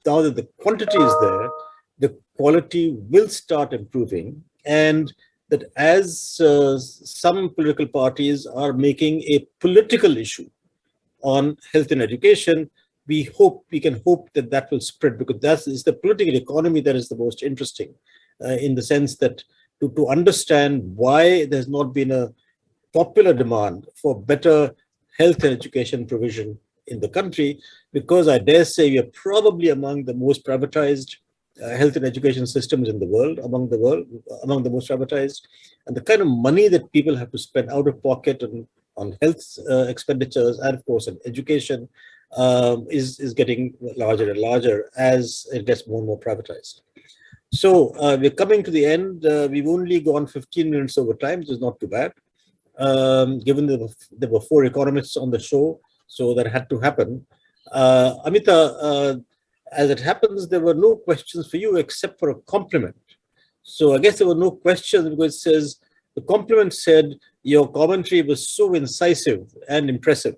now that the quantity is there, the quality will start improving, and that as some political parties are making a political issue on health and education, we can hope that that will spread, because that is the political economy that is the most interesting in the sense that to understand why there's not been a popular demand for better health and education provision in the country, because I dare say we are probably among the most privatized health and education systems in the world, among the most privatized, and the kind of money that people have to spend out of pocket on health expenditures and of course on education is getting larger and larger as it gets more and more privatized. So we're coming to the end. We've only gone 15 minutes over time, which is not too bad. given that there were 4 economists on the show, so that had to happen. Amita, as it happens, there were no questions for you except for a compliment. So I guess there were no questions because it says, the compliment said, your commentary was so incisive and impressive.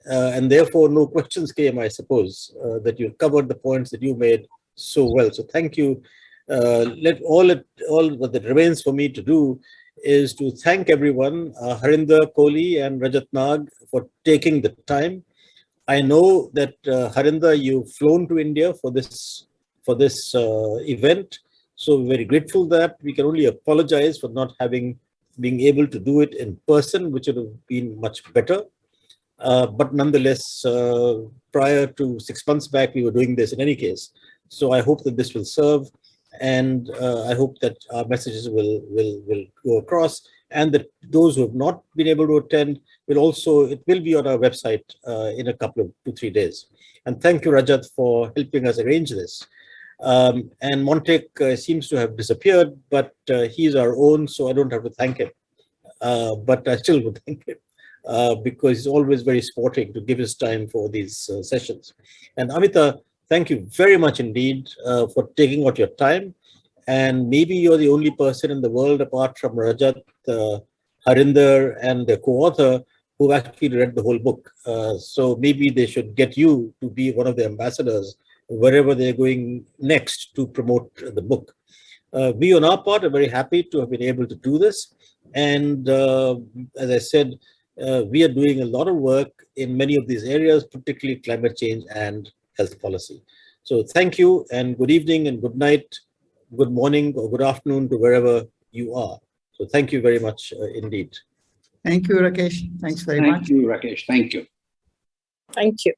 And therefore, no questions came, I suppose, that you covered the points that you made so well. So thank you. All that remains for me to do is to thank everyone, Harinder Kohli and Rajat Nag, for taking the time. I know that Harinder, you've flown to India for this event. So we're very grateful that we can only apologize for not being able to do it in person, which would have been much better. But nonetheless, prior to 6 months back, we were doing this in any case. So I hope that this will serve, and I hope that our messages will go across, and that those who have not been able to attend it will be on our website in a couple of 2-3 days. And thank you, Rajat, for helping us arrange this. And Montek seems to have disappeared, but he's our own, so I don't have to thank him. But I still would thank him because he's always very sporting to give his time for these sessions. And Amita, thank you very much indeed for taking out your time. And maybe you're the only person in the world, apart from Rajat, Harinder, and the co-author, who actually read the whole book. So maybe they should get you to be one of the ambassadors wherever they're going next to promote the book. We on our part are very happy to have been able to do this. And as I said, we are doing a lot of work in many of these areas, particularly climate change and health policy. So thank you, and good evening and good night, good morning or good afternoon to wherever you are. So thank you very much indeed. Thank you, Rakesh. Thanks very much. Thank you, Rakesh. Thank you. Thank you.